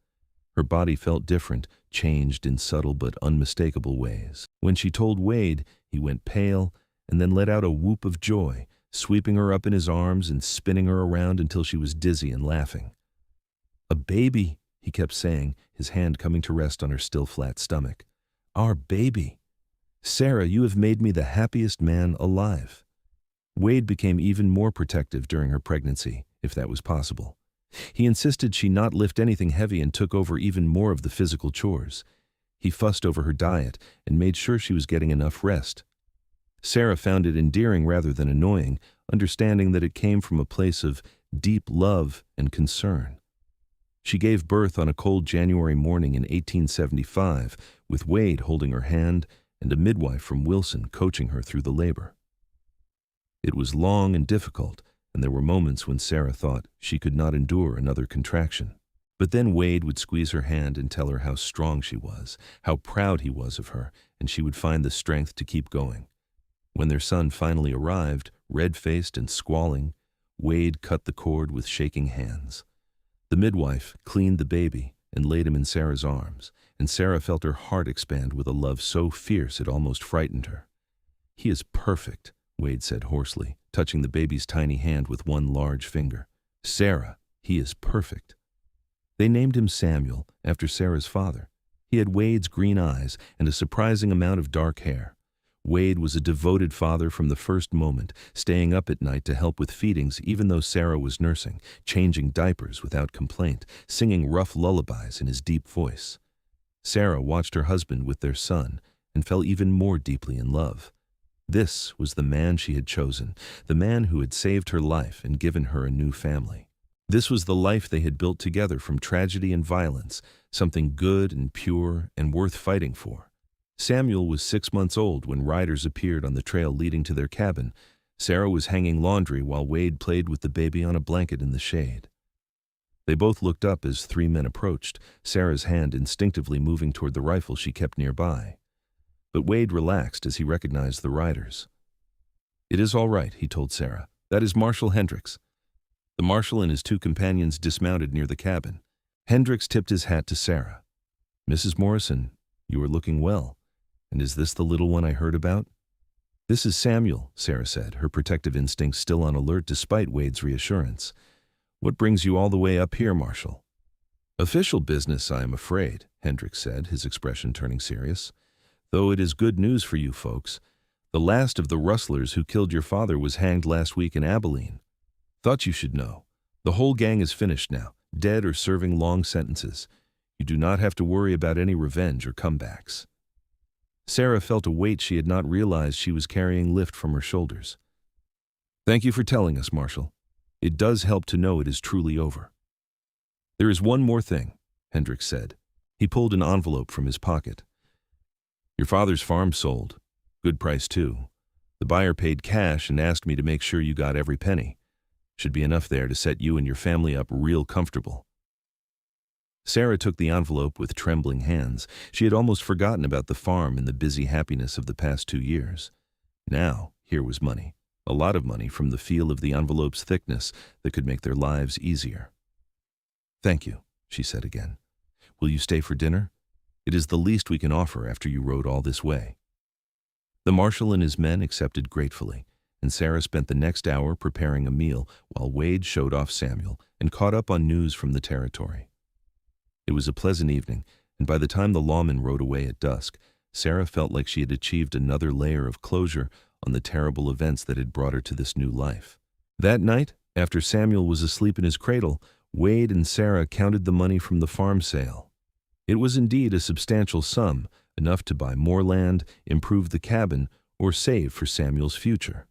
Her body felt different, changed in subtle but unmistakable ways. When she told Wade, he went pale and then let out a whoop of joy, sweeping her up in his arms and spinning her around until she was dizzy and laughing. "A baby," he kept saying, his hand coming to rest on her still flat stomach. "Our baby. Sarah, you have made me the happiest man alive." Wade became even more protective during her pregnancy, if that was possible. He insisted she not lift anything heavy and took over even more of the physical chores. He fussed over her diet and made sure she was getting enough rest. Sarah found it endearing rather than annoying, understanding that it came from a place of deep love and concern. She gave birth on a cold January morning in 1875, with Wade holding her hand and a midwife from Wilson coaching her through the labor. It was long and difficult, and there were moments when Sarah thought she could not endure another contraction. But then Wade would squeeze her hand and tell her how strong she was, how proud he was of her, and she would find the strength to keep going. When their son finally arrived, red-faced and squalling, Wade cut the cord with shaking hands. The midwife cleaned the baby and laid him in Sarah's arms, and Sarah felt her heart expand with a love so fierce it almost frightened her. "He is perfect," Wade said hoarsely, touching the baby's tiny hand with one large finger. "Sarah, he is perfect." They named him Samuel, after Sarah's father. He had Wade's green eyes and a surprising amount of dark hair. Wade was a devoted father from the first moment, staying up at night to help with feedings even though Sarah was nursing, changing diapers without complaint, singing rough lullabies in his deep voice. Sarah watched her husband with their son and fell even more deeply in love. This was the man she had chosen, the man who had saved her life and given her a new family. This was the life they had built together from tragedy and violence, something good and pure and worth fighting for. Samuel was 6 months old when riders appeared on the trail leading to their cabin. Sarah was hanging laundry while Wade played with the baby on a blanket in the shade. They both looked up as 3 men approached, Sarah's hand instinctively moving toward the rifle she kept nearby. But Wade relaxed as he recognized the riders. "It is all right," he told Sarah. "That is Marshal Hendricks." The marshal and his 2 companions dismounted near the cabin. Hendricks tipped his hat to Sarah. "Mrs. Morrison, you are looking well. And is this the little one I heard about?" "This is Samuel," Sarah said, her protective instincts still on alert despite Wade's reassurance. "What brings you all the way up here, Marshal?" "Official business, I am afraid," Hendricks said, his expression turning serious. "Though it is good news for you folks. The last of the Rustlers who killed your father was hanged last week in Abilene. Thought you should know. The whole gang is finished now, dead or serving long sentences. You do not have to worry about any revenge or comebacks." Sarah felt a weight she had not realized she was carrying lift from her shoulders. "Thank you for telling us, Marshal. It does help to know it is truly over." "There is one more thing," Hendricks said. He pulled an envelope from his pocket. "Your father's farm sold. Good price, too. The buyer paid cash and asked me to make sure you got every penny. Should be enough there to set you and your family up real comfortable." Sarah took the envelope with trembling hands. She had almost forgotten about the farm and the busy happiness of the past 2 years. Now, here was money, a lot of money from the feel of the envelope's thickness that could make their lives easier. "Thank you," she said again. "Will you stay for dinner? It is the least we can offer after you rode all this way." The marshal and his men accepted gratefully, and Sarah spent the next hour preparing a meal while Wade showed off Samuel and caught up on news from the territory. It was a pleasant evening, and by the time the lawman rode away at dusk, Sarah felt like she had achieved another layer of closure on the terrible events that had brought her to this new life. That night, after Samuel was asleep in his cradle, Wade and Sarah counted the money from the farm sale. It was indeed a substantial sum, enough to buy more land, improve the cabin, or save for Samuel's future.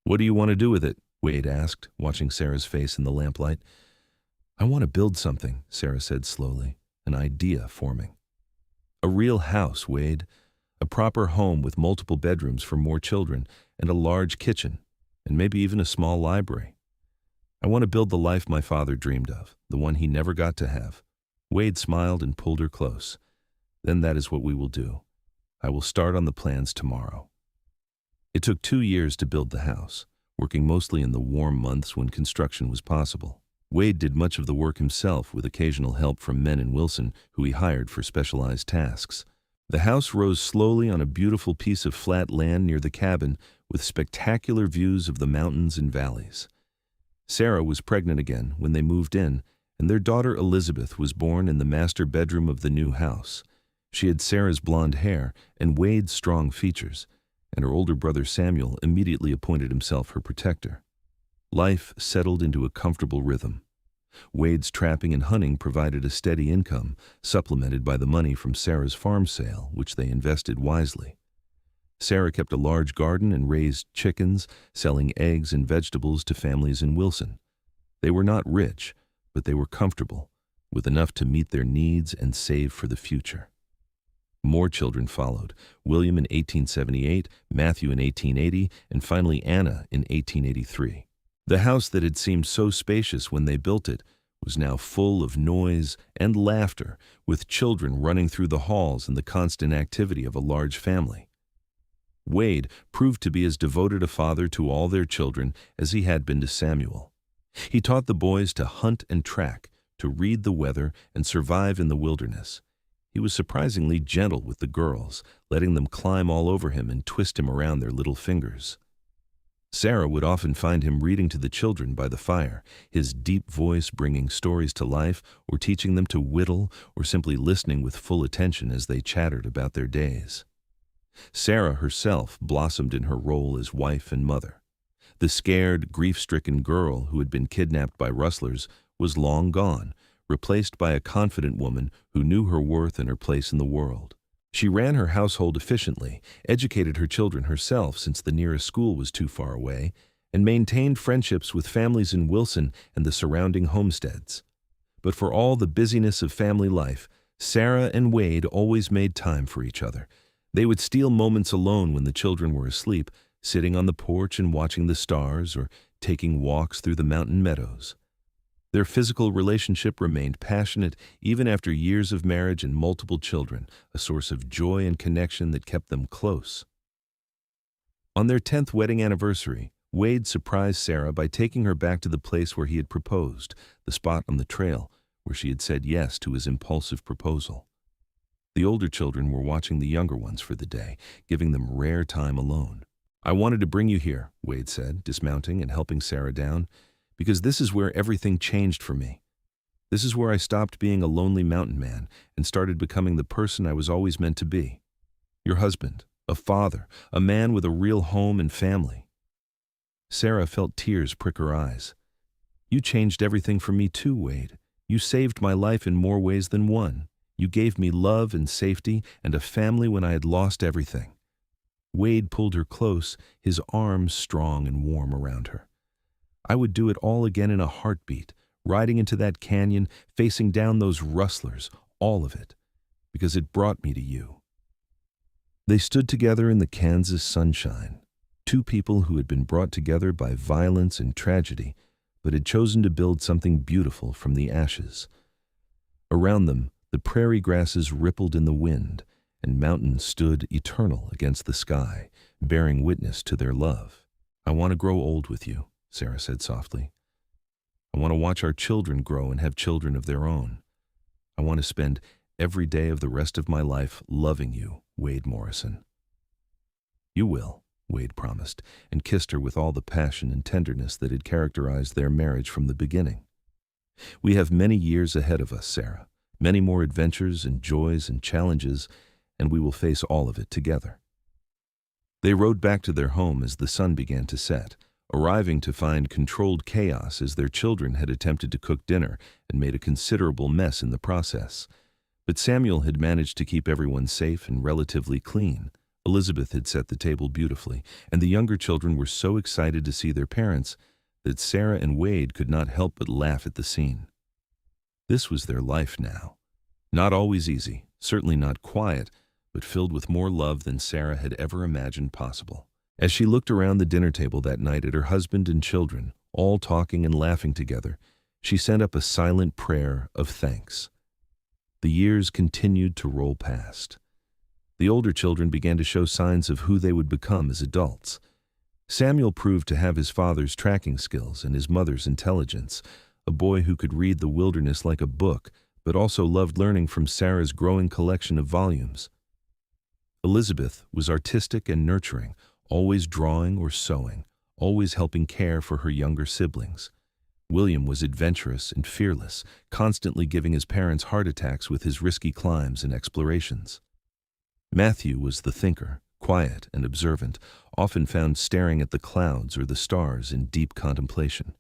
"What do you want to do with it?" Wade asked, watching Sarah's face in the lamplight. "I want to build something," Sarah said slowly, an idea forming. "A real house, Wade. A proper home with multiple bedrooms for more children, and a large kitchen, and maybe even a small library. I want to build the life my father dreamed of, the one he never got to have." Wade smiled and pulled her close. "Then that is what we will do. I will start on the plans tomorrow." It took 2 years to build the house, working mostly in the warm months when construction was possible. Wade did much of the work himself with occasional help from men in Wilson who he hired for specialized tasks. The house rose slowly on a beautiful piece of flat land near the cabin with spectacular views of the mountains and valleys. Sarah was pregnant again when they moved in, and their daughter Elizabeth was born in the master bedroom of the new house. She had Sarah's blonde hair and Wade's strong features, and her older brother Samuel immediately appointed himself her protector. Life settled into a comfortable rhythm. Wade's trapping and hunting provided a steady income, supplemented by the money from Sarah's farm sale, which they invested wisely. Sarah kept a large garden and raised chickens, selling eggs and vegetables to families in Wilson. They were not rich, but they were comfortable, with enough to meet their needs and save for the future. More children followed, William in 1878, Matthew in 1880, and finally Anna in 1883. The house that had seemed so spacious when they built it was now full of noise and laughter, with children running through the halls and the constant activity of a large family. Wade proved to be as devoted a father to all their children as he had been to Samuel. He taught the boys to hunt and track, to read the weather and survive in the wilderness. He was surprisingly gentle with the girls, letting them climb all over him and twist him around their little fingers. Sarah would often find him reading to the children by the fire, his deep voice bringing stories to life or teaching them to whittle or simply listening with full attention as they chattered about their days. Sarah herself blossomed in her role as wife and mother. The scared, grief-stricken girl who had been kidnapped by rustlers was long gone, replaced by a confident woman who knew her worth and her place in the world. She ran her household efficiently, educated her children herself since the nearest school was too far away, and maintained friendships with families in Wilson and the surrounding homesteads. But for all the busyness of family life, Sarah and Wade always made time for each other. They would steal moments alone when the children were asleep, sitting on the porch and watching the stars or taking walks through the mountain meadows. Their physical relationship remained passionate even after years of marriage and multiple children, a source of joy and connection that kept them close. On their 10th wedding anniversary, Wade surprised Sarah by taking her back to the place where he had proposed, the spot on the trail where she had said yes to his impulsive proposal. The older children were watching the younger ones for the day, giving them rare time alone. "I wanted to bring you here," Wade said, dismounting and helping Sarah down, "because this is where everything changed for me. This is where I stopped being a lonely mountain man and started becoming the person I was always meant to be. Your husband, a father, a man with a real home and family." Sarah felt tears prick her eyes. "You changed everything for me too, Wade. You saved my life in more ways than one. You gave me love and safety and a family when I had lost everything." Wade pulled her close, his arms strong and warm around her. "I would do it all again in a heartbeat, riding into that canyon, facing down those rustlers, all of it, because it brought me to you." They stood together in the Kansas sunshine, two people who had been brought together by violence and tragedy, but had chosen to build something beautiful from the ashes. Around them, the prairie grasses rippled in the wind, and mountains stood eternal against the sky, bearing witness to their love. "I want to grow old with you," Sarah said softly. "I want to watch our children grow and have children of their own. I want to spend every day of the rest of my life loving you, Wade Morrison." "You will," Wade promised, and kissed her with all the passion and tenderness that had characterized their marriage from the beginning. "We have many years ahead of us, Sarah, Many more adventures and joys and challenges, and we will face all of it together. They rode back to their home as the sun began to set, arriving to find controlled chaos as their children had attempted to cook dinner and made a considerable mess in the process. But Samuel had managed to keep everyone safe and relatively clean. Elizabeth had set the table beautifully, and the younger children were so excited to see their parents that Sarah and Wade could not help but laugh at the scene. This was their life now. Not always easy, certainly not quiet, but filled with more love than Sarah had ever imagined possible. As she looked around the dinner table that night at her husband and children, all talking and laughing together, she sent up a silent prayer of thanks. The years continued to roll past. The older children began to show signs of who they would become as adults. Samuel proved to have his father's tracking skills and his mother's intelligence, a boy who could read the wilderness like a book, but also loved learning from Sarah's growing collection of volumes. Elizabeth was artistic and nurturing, always drawing or sewing, always helping care for her younger siblings. William was adventurous and fearless, constantly giving his parents heart attacks with his risky climbs and explorations. Matthew was the thinker, quiet and observant, often found staring at the clouds or the stars in deep contemplation.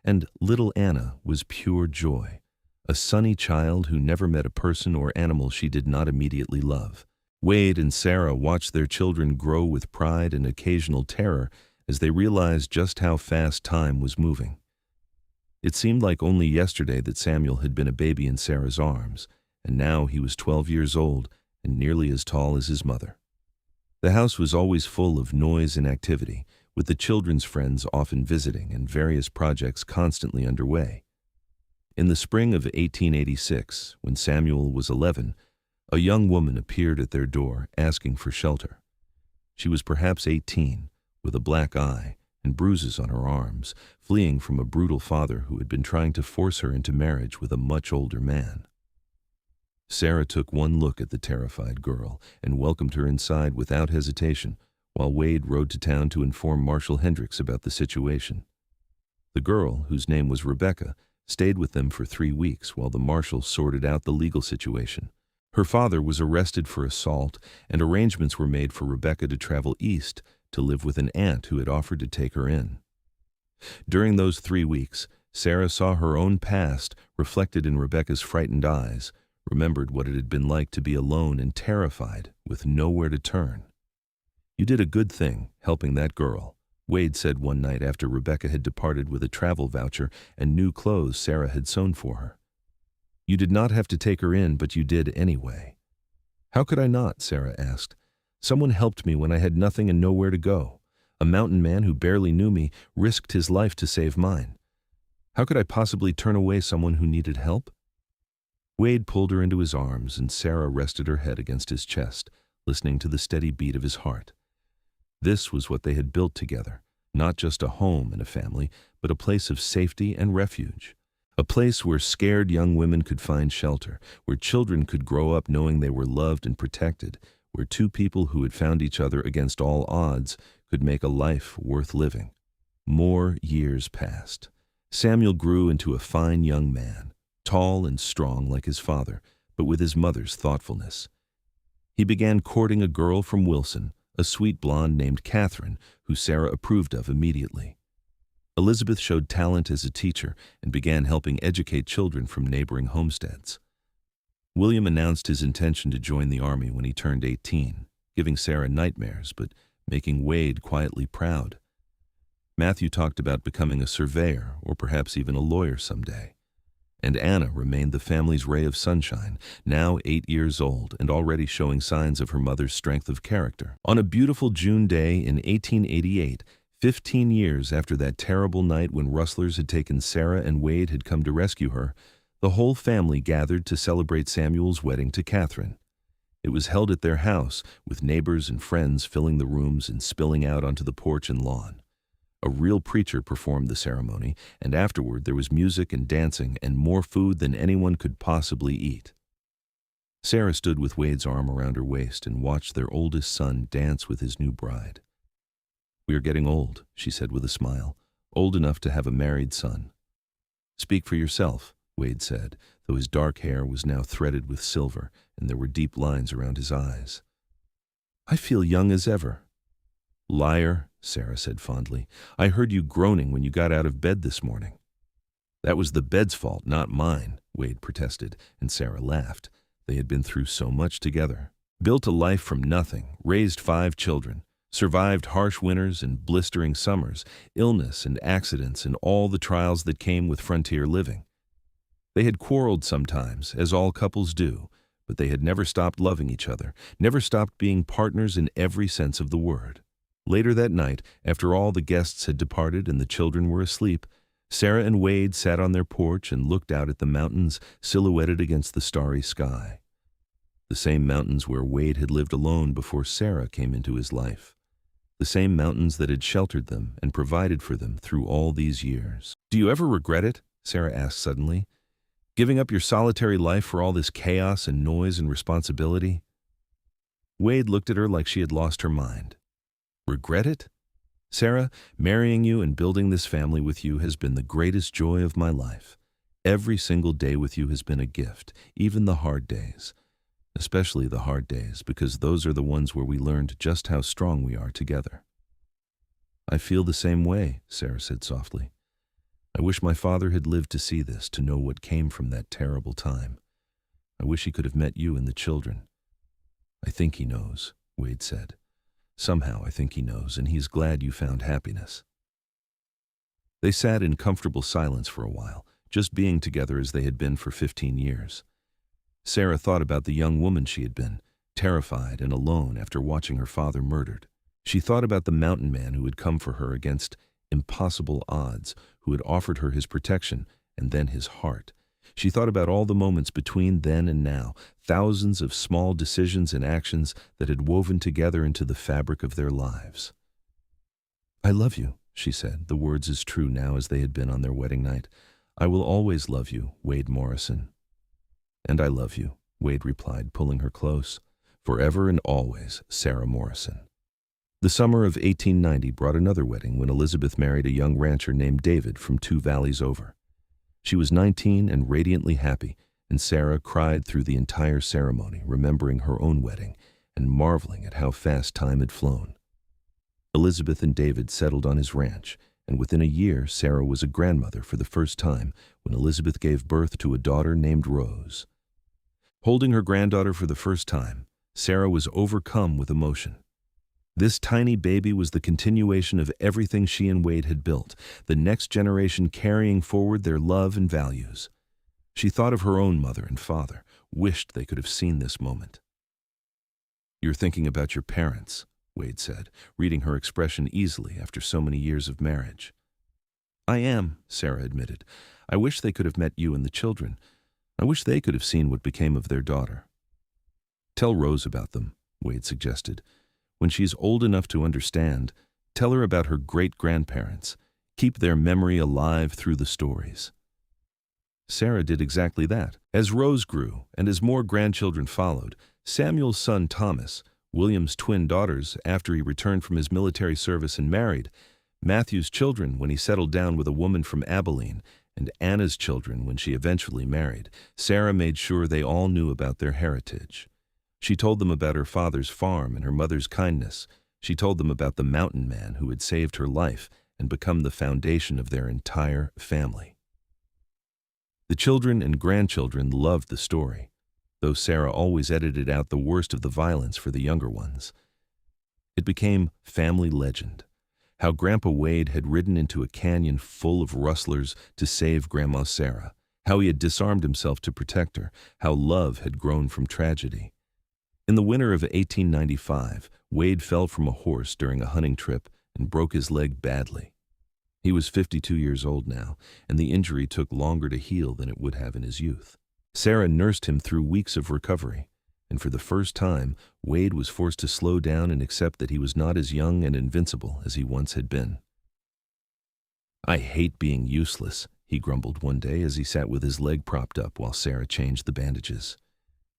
And little Anna was pure joy, a sunny child who never met a person or animal she did not immediately love. Wade and Sarah watched their children grow with pride and occasional terror as they realized just how fast time was moving. It seemed like only yesterday that Samuel had been a baby in Sarah's arms, and now he was 12 years old and nearly as tall as his mother. The house was always full of noise and activity, with the children's friends often visiting and various projects constantly underway. In the spring of 1886, when Samuel was 11, a young woman appeared at their door asking for shelter. She was perhaps 18, with a black eye and bruises on her arms, fleeing from a brutal father who had been trying to force her into marriage with a much older man. Sarah took one look at the terrified girl and welcomed her inside without hesitation, while Wade rode to town to inform Marshal Hendricks about the situation. The girl, whose name was Rebecca, stayed with them for 3 weeks while the marshal sorted out the legal situation. Her father was arrested for assault, and arrangements were made for Rebecca to travel east to live with an aunt who had offered to take her in. During those 3 weeks, Sarah saw her own past reflected in Rebecca's frightened eyes, remembered what it had been like to be alone and terrified, with nowhere to turn. "You did a good thing, helping that girl," Wade said one night after Rebecca had departed with a travel voucher and new clothes Sarah had sewn for her. "You did not have to take her in, but you did anyway." "How could I not?" Sarah asked. "Someone helped me when I had nothing and nowhere to go. A mountain man who barely knew me risked his life to save mine. How could I possibly turn away someone who needed help?" Wade pulled her into his arms, and Sarah rested her head against his chest, listening to the steady beat of his heart. This was what they had built together, not just a home and a family, but a place of safety and refuge. A place where scared young women could find shelter, where children could grow up knowing they were loved and protected, where two people who had found each other against all odds could make a life worth living. More years passed. Samuel grew into a fine young man, tall and strong like his father, but with his mother's thoughtfulness. He began courting a girl from Wilson, a sweet blonde named Catherine, who Sarah approved of immediately. Elizabeth showed talent as a teacher and began helping educate children from neighboring homesteads. William announced his intention to join the army when he turned 18, giving Sarah nightmares but making Wade quietly proud. Matthew talked about becoming a surveyor or perhaps even a lawyer someday. And Anna remained the family's ray of sunshine, now 8 years old and already showing signs of her mother's strength of character. On a beautiful June day in 1888, 15 years after that terrible night when rustlers had taken Sarah and Wade had come to rescue her, the whole family gathered to celebrate Samuel's wedding to Catherine. It was held at their house, with neighbors and friends filling the rooms and spilling out onto the porch and lawn. A real preacher performed the ceremony, and afterward there was music and dancing and more food than anyone could possibly eat. Sarah stood with Wade's arm around her waist and watched their oldest son dance with his new bride. "We are getting old," she said with a smile, "old enough to have a married son." "Speak for yourself," Wade said, though his dark hair was now threaded with silver and there were deep lines around his eyes. "I feel young as ever." "Liar," Sarah said fondly. "I heard you groaning when you got out of bed this morning." "That was the bed's fault, not mine," Wade protested, and Sarah laughed. They had been through so much together. Built a life from nothing, raised 5 children, survived harsh winters and blistering summers, illness and accidents and all the trials that came with frontier living. They had quarreled sometimes, as all couples do, but they had never stopped loving each other, never stopped being partners in every sense of the word. Later that night, after all the guests had departed and the children were asleep, Sarah and Wade sat on their porch and looked out at the mountains silhouetted against the starry sky. The same mountains where Wade had lived alone before Sarah came into his life. The same mountains that had sheltered them and provided for them through all these years. "Do you ever regret it?" Sarah asked suddenly. "Giving up your solitary life for all this chaos and noise and responsibility?" Wade looked at her like she had lost her mind. "Regret it? Sarah, marrying you and building this family with you has been the greatest joy of my life. Every single day with you has been a gift, even the hard days. Especially the hard days, because those are the ones where we learned just how strong we are together." "I feel the same way," Sarah said softly. "I wish my father had lived to see this, to know what came from that terrible time. I wish he could have met you and the children." "I think he knows," Wade said. "Somehow I think he knows, and he's glad you found happiness." They sat in comfortable silence for a while, just being together as they had been for 15 years. Sarah thought about the young woman she had been, terrified and alone after watching her father murdered. She thought about the mountain man who had come for her against impossible odds, who had offered her his protection and then his heart. She thought about all the moments between then and now, thousands of small decisions and actions that had woven together into the fabric of their lives. "I love you," she said, the words as true now as they had been on their wedding night. "I will always love you, Wade Morrison." "And I love you," Wade replied, pulling her close. "Forever and always, Sarah Morrison." The summer of 1890 brought another wedding when Elizabeth married a young rancher named David from 2 valleys over. She was 19 and radiantly happy, and Sarah cried through the entire ceremony, remembering her own wedding and marveling at how fast time had flown. Elizabeth and David settled on his ranch, and within a year Sarah was a grandmother for the first time when Elizabeth gave birth to a daughter named Rose. Holding her granddaughter for the first time, Sarah was overcome with emotion. This tiny baby was the continuation of everything she and Wade had built, the next generation carrying forward their love and values. She thought of her own mother and father, wished they could have seen this moment. "You're thinking about your parents," Wade said, reading her expression easily after so many years of marriage. "I am," Sarah admitted. "I wish they could have met you and the children. I wish they could have seen what became of their daughter." "Tell Rose about them," Wade suggested. "When she's old enough to understand, tell her about her great-grandparents. Keep their memory alive through the stories." Sarah did exactly that. As Rose grew, and as more grandchildren followed, Samuel's son Thomas, William's twin daughters after he returned from his military service and married, Matthew's children when he settled down with a woman from Abilene, and Anna's children when she eventually married, Sarah made sure they all knew about their heritage. She told them about her father's farm and her mother's kindness. She told them about the mountain man who had saved her life and become the foundation of their entire family. The children and grandchildren loved the story, though Sarah always edited out the worst of the violence for the younger ones. It became family legend, how Grandpa Wade had ridden into a canyon full of rustlers to save Grandma Sarah, how he had disarmed himself to protect her, how love had grown from tragedy. In the winter of 1895, Wade fell from a horse during a hunting trip and broke his leg badly. He was 52 years old now, and the injury took longer to heal than it would have in his youth. Sarah nursed him through weeks of recovery, and for the first time, Wade was forced to slow down and accept that he was not as young and invincible as he once had been. "I hate being useless," he grumbled one day as he sat with his leg propped up while Sarah changed the bandages.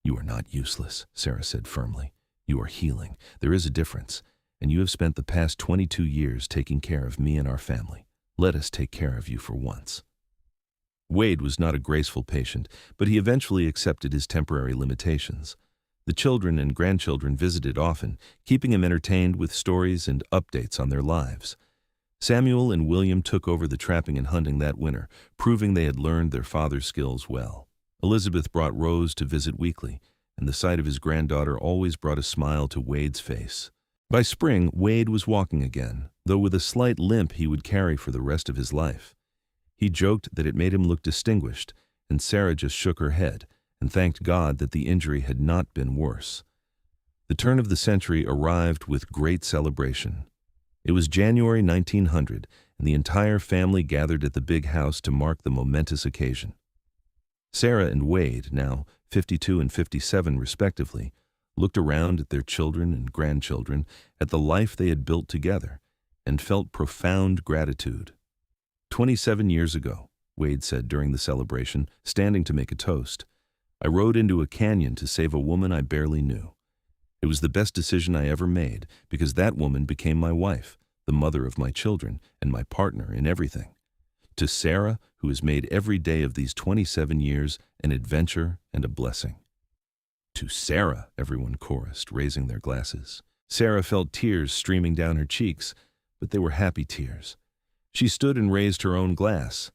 "You are not useless," Sarah said firmly. "You are healing. There is a difference, and you have spent the past 22 years taking care of me and our family. Let us take care of you for once." Wade was not a graceful patient, but he eventually accepted his temporary limitations. The children and grandchildren visited often, keeping him entertained with stories and updates on their lives. Samuel and William took over the trapping and hunting that winter, proving they had learned their father's skills well. Elizabeth brought Rose to visit weekly, and the sight of his granddaughter always brought a smile to Wade's face. By spring, Wade was walking again, though with a slight limp he would carry for the rest of his life. He joked that it made him look distinguished, and Sarah just shook her head and thanked God that the injury had not been worse. The turn of the century arrived with great celebration. It was January 1900, and the entire family gathered at the big house to mark the momentous occasion. Sarah and Wade, now 52 and 57 respectively, looked around at their children and grandchildren, at the life they had built together, and felt profound gratitude. 27 years ago, Wade said during the celebration, standing to make a toast, I rode into a canyon to save a woman I barely knew. It was the best decision I ever made, because that woman became my wife, the mother of my children, and my partner in everything. To Sarah, who has made every day of these 27 years an adventure and a blessing. To Sarah, everyone chorused, raising their glasses. Sarah felt tears streaming down her cheeks, but they were happy tears. She stood and raised her own glass.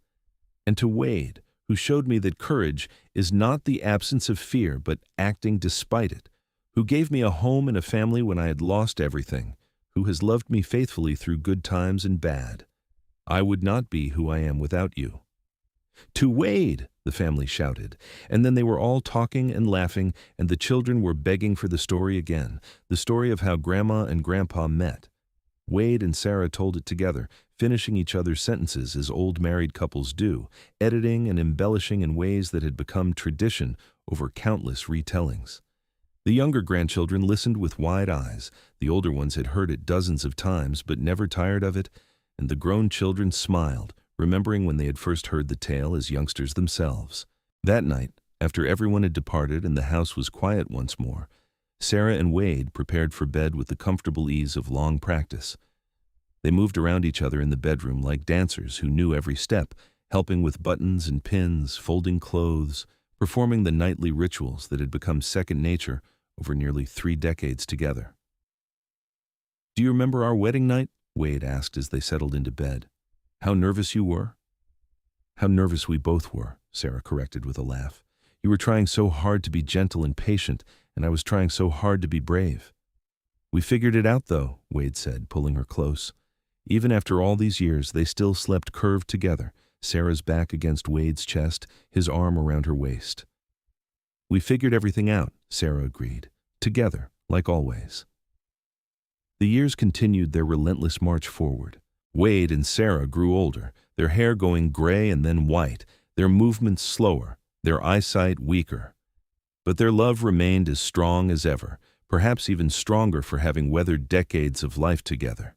And to Wade, who showed me that courage is not the absence of fear, but acting despite it, who gave me a home and a family when I had lost everything, who has loved me faithfully through good times and bad. I would not be who I am without you. To Wade, the family shouted, and then they were all talking and laughing, and the children were begging for the story again, the story of how Grandma and Grandpa met. Wade and Sarah told it together, finishing each other's sentences as old married couples do, editing and embellishing in ways that had become tradition over countless retellings. The younger grandchildren listened with wide eyes. The older ones had heard it dozens of times but never tired of it, and the grown children smiled, remembering when they had first heard the tale as youngsters themselves. That night, after everyone had departed and the house was quiet once more, Sarah and Wade prepared for bed with the comfortable ease of long practice. They moved around each other in the bedroom like dancers who knew every step, helping with buttons and pins, folding clothes, performing the nightly rituals that had become second nature over nearly 3 decades together. Do you remember our wedding night? Wade asked as they settled into bed. How nervous you were? How nervous we both were, Sarah corrected with a laugh. You were trying so hard to be gentle and patient, and I was trying so hard to be brave. We figured it out, though, Wade said, pulling her close. Even after all these years, they still slept curved together, Sarah's back against Wade's chest, his arm around her waist. We figured everything out, Sarah agreed. Together, like always. The years continued their relentless march forward. Wade and Sarah grew older, their hair going gray and then white, their movements slower, their eyesight weaker. But their love remained as strong as ever, perhaps even stronger for having weathered decades of life together.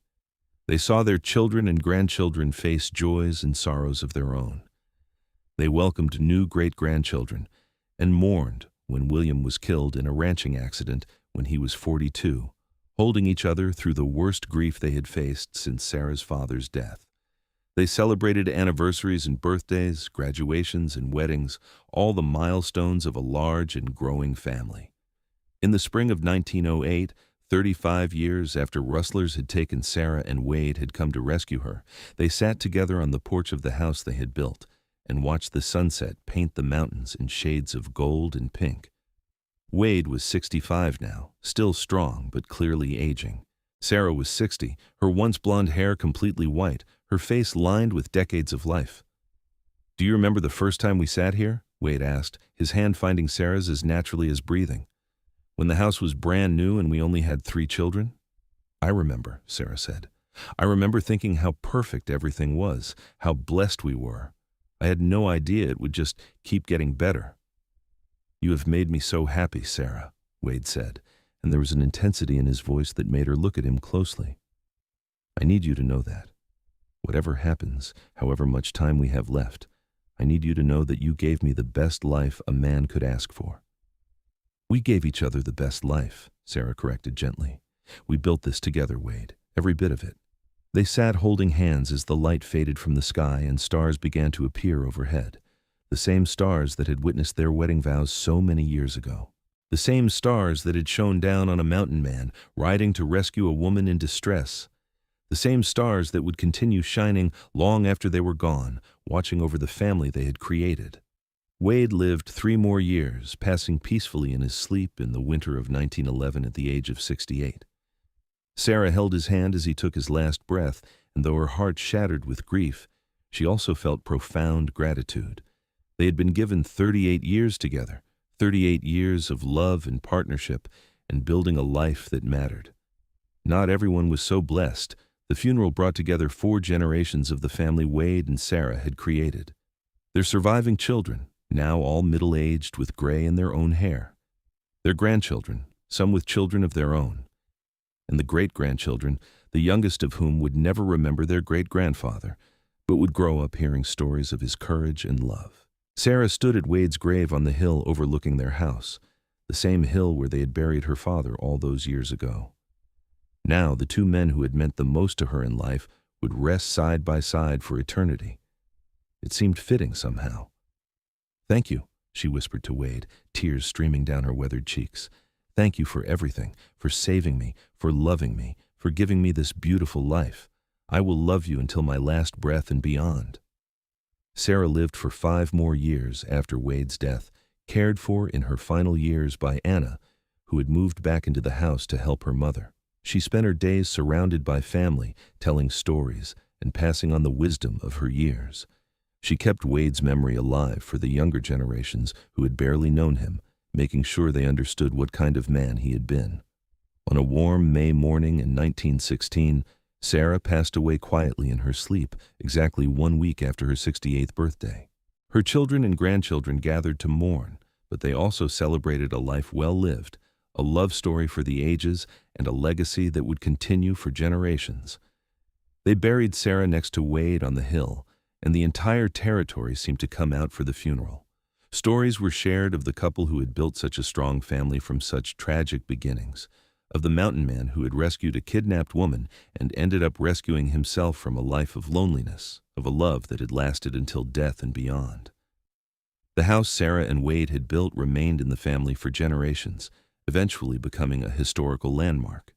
They saw their children and grandchildren face joys and sorrows of their own. They welcomed new great-grandchildren and mourned when William was killed in a ranching accident when he was 42, holding each other through the worst grief they had faced since Sarah's father's death. They celebrated anniversaries and birthdays, graduations and weddings, all the milestones of a large and growing family. In the spring of 1908, 35 years after Rustlers had taken Sarah and Wade had come to rescue her, they sat together on the porch of the house they had built and watched the sunset paint the mountains in shades of gold and pink. Wade was 65 now, still strong but clearly aging. Sarah was 60, her once blonde hair completely white, her face lined with decades of life. Do you remember the first time we sat here? Wade asked, his hand finding Sarah's as naturally as breathing. When the house was brand new and we only had 3 children? I remember, Sarah said. I remember thinking how perfect everything was, how blessed we were. I had no idea it would just keep getting better. You have made me so happy, Sarah, Wade said, and there was an intensity in his voice that made her look at him closely. I need you to know that. Whatever happens, however much time we have left, I need you to know that you gave me the best life a man could ask for. We gave each other the best life, Sarah corrected gently. We built this together, Wade, every bit of it. They sat holding hands as the light faded from the sky and stars began to appear overhead. the same stars that had witnessed their wedding vows so many years ago. The same stars that had shone down on a mountain man riding to rescue a woman in distress. The same stars that would continue shining long after they were gone, watching over the family they had created. Wade lived 3 more years, passing peacefully in his sleep in the winter of 1911 at the age of 68. Sarah held his hand as he took his last breath, and though her heart shattered with grief, she also felt profound gratitude. They had been given 38 years together, 38 years of love and partnership, and building a life that mattered. Not everyone was so blessed. The funeral brought together 4 generations of the family Wade and Sarah had created. Their surviving children, now all middle-aged with gray in their own hair. Their grandchildren, some with children of their own. And the great-grandchildren, the youngest of whom would never remember their great-grandfather, but would grow up hearing stories of his courage and love. Sarah stood at Wade's grave on the hill overlooking their house, the same hill where they had buried her father all those years ago. Now the 2 men who had meant the most to her in life would rest side by side for eternity. It seemed fitting somehow. "Thank you," she whispered to Wade, tears streaming down her weathered cheeks. "Thank you for everything, for saving me, for loving me, for giving me this beautiful life. I will love you until my last breath and beyond." Sarah lived for 5 more years after Wade's death, cared for in her final years by Anna, who had moved back into the house to help her mother. She spent her days surrounded by family, telling stories and passing on the wisdom of her years. She kept Wade's memory alive for the younger generations who had barely known him, making sure they understood what kind of man he had been. On a warm May morning in 1916, Sarah passed away quietly in her sleep, exactly 1 week after her 68th birthday. Her children and grandchildren gathered to mourn, but they also celebrated a life well lived, a love story for the ages, and a legacy that would continue for generations. They buried Sarah next to Wade on the hill, and the entire territory seemed to come out for the funeral. Stories were shared of the couple who had built such a strong family from such tragic beginnings, of the mountain man who had rescued a kidnapped woman and ended up rescuing himself from a life of loneliness, of a love that had lasted until death and beyond. The house Sarah and Wade had built remained in the family for generations, eventually becoming a historical landmark.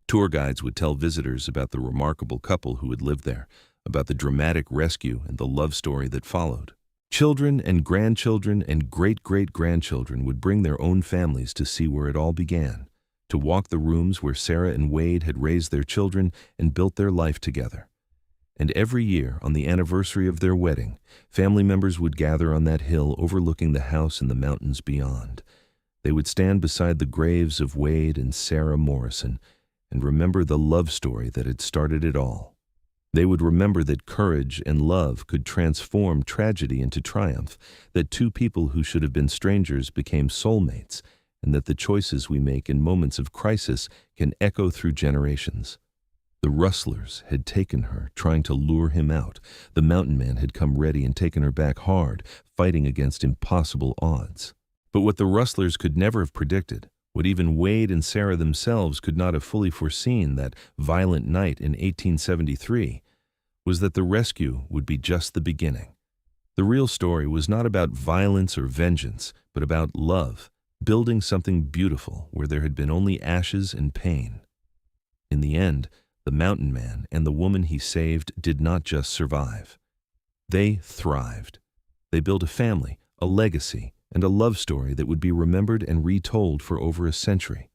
Tour guides would tell visitors about the remarkable couple who had lived there, about the dramatic rescue and the love story that followed. Children and grandchildren and great-great-grandchildren would bring their own families to see where it all began, to walk the rooms where Sarah and Wade had raised their children and built their life together. And every year, on the anniversary of their wedding, family members would gather on that hill overlooking the house in the mountains beyond. They would stand beside the graves of Wade and Sarah Morrison and remember the love story that had started it all. They would remember that courage and love could transform tragedy into triumph, that 2 people who should have been strangers became soulmates, and that the choices we make in moments of crisis can echo through generations. The Rustlers had taken her, trying to lure him out. The mountain man had come ready and taken her back hard, fighting against impossible odds. But what the Rustlers could never have predicted, what even Wade and Sarah themselves could not have fully foreseen that violent night in 1873, was that the rescue would be just the beginning. The real story was not about violence or vengeance, but about love, building something beautiful where there had been only ashes and pain. In the end, the mountain man and the woman he saved did not just survive. They thrived. They built a family, a legacy, and a love story that would be remembered and retold for over a century.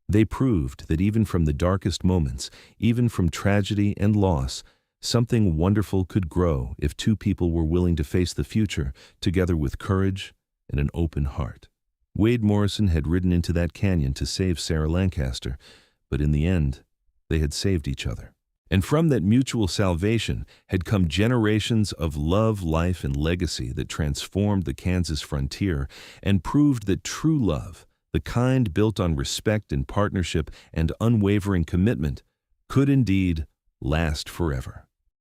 They proved that even from the darkest moments, even from tragedy and loss, something wonderful could grow if 2 people were willing to face the future together with courage and an open heart. Wade Morrison had ridden into that canyon to save Sarah Lancaster, but in the end, they had saved each other. And from that mutual salvation had come generations of love, life, and legacy that transformed the Kansas frontier and proved that true love, the kind built on respect and partnership and unwavering commitment, could indeed last forever.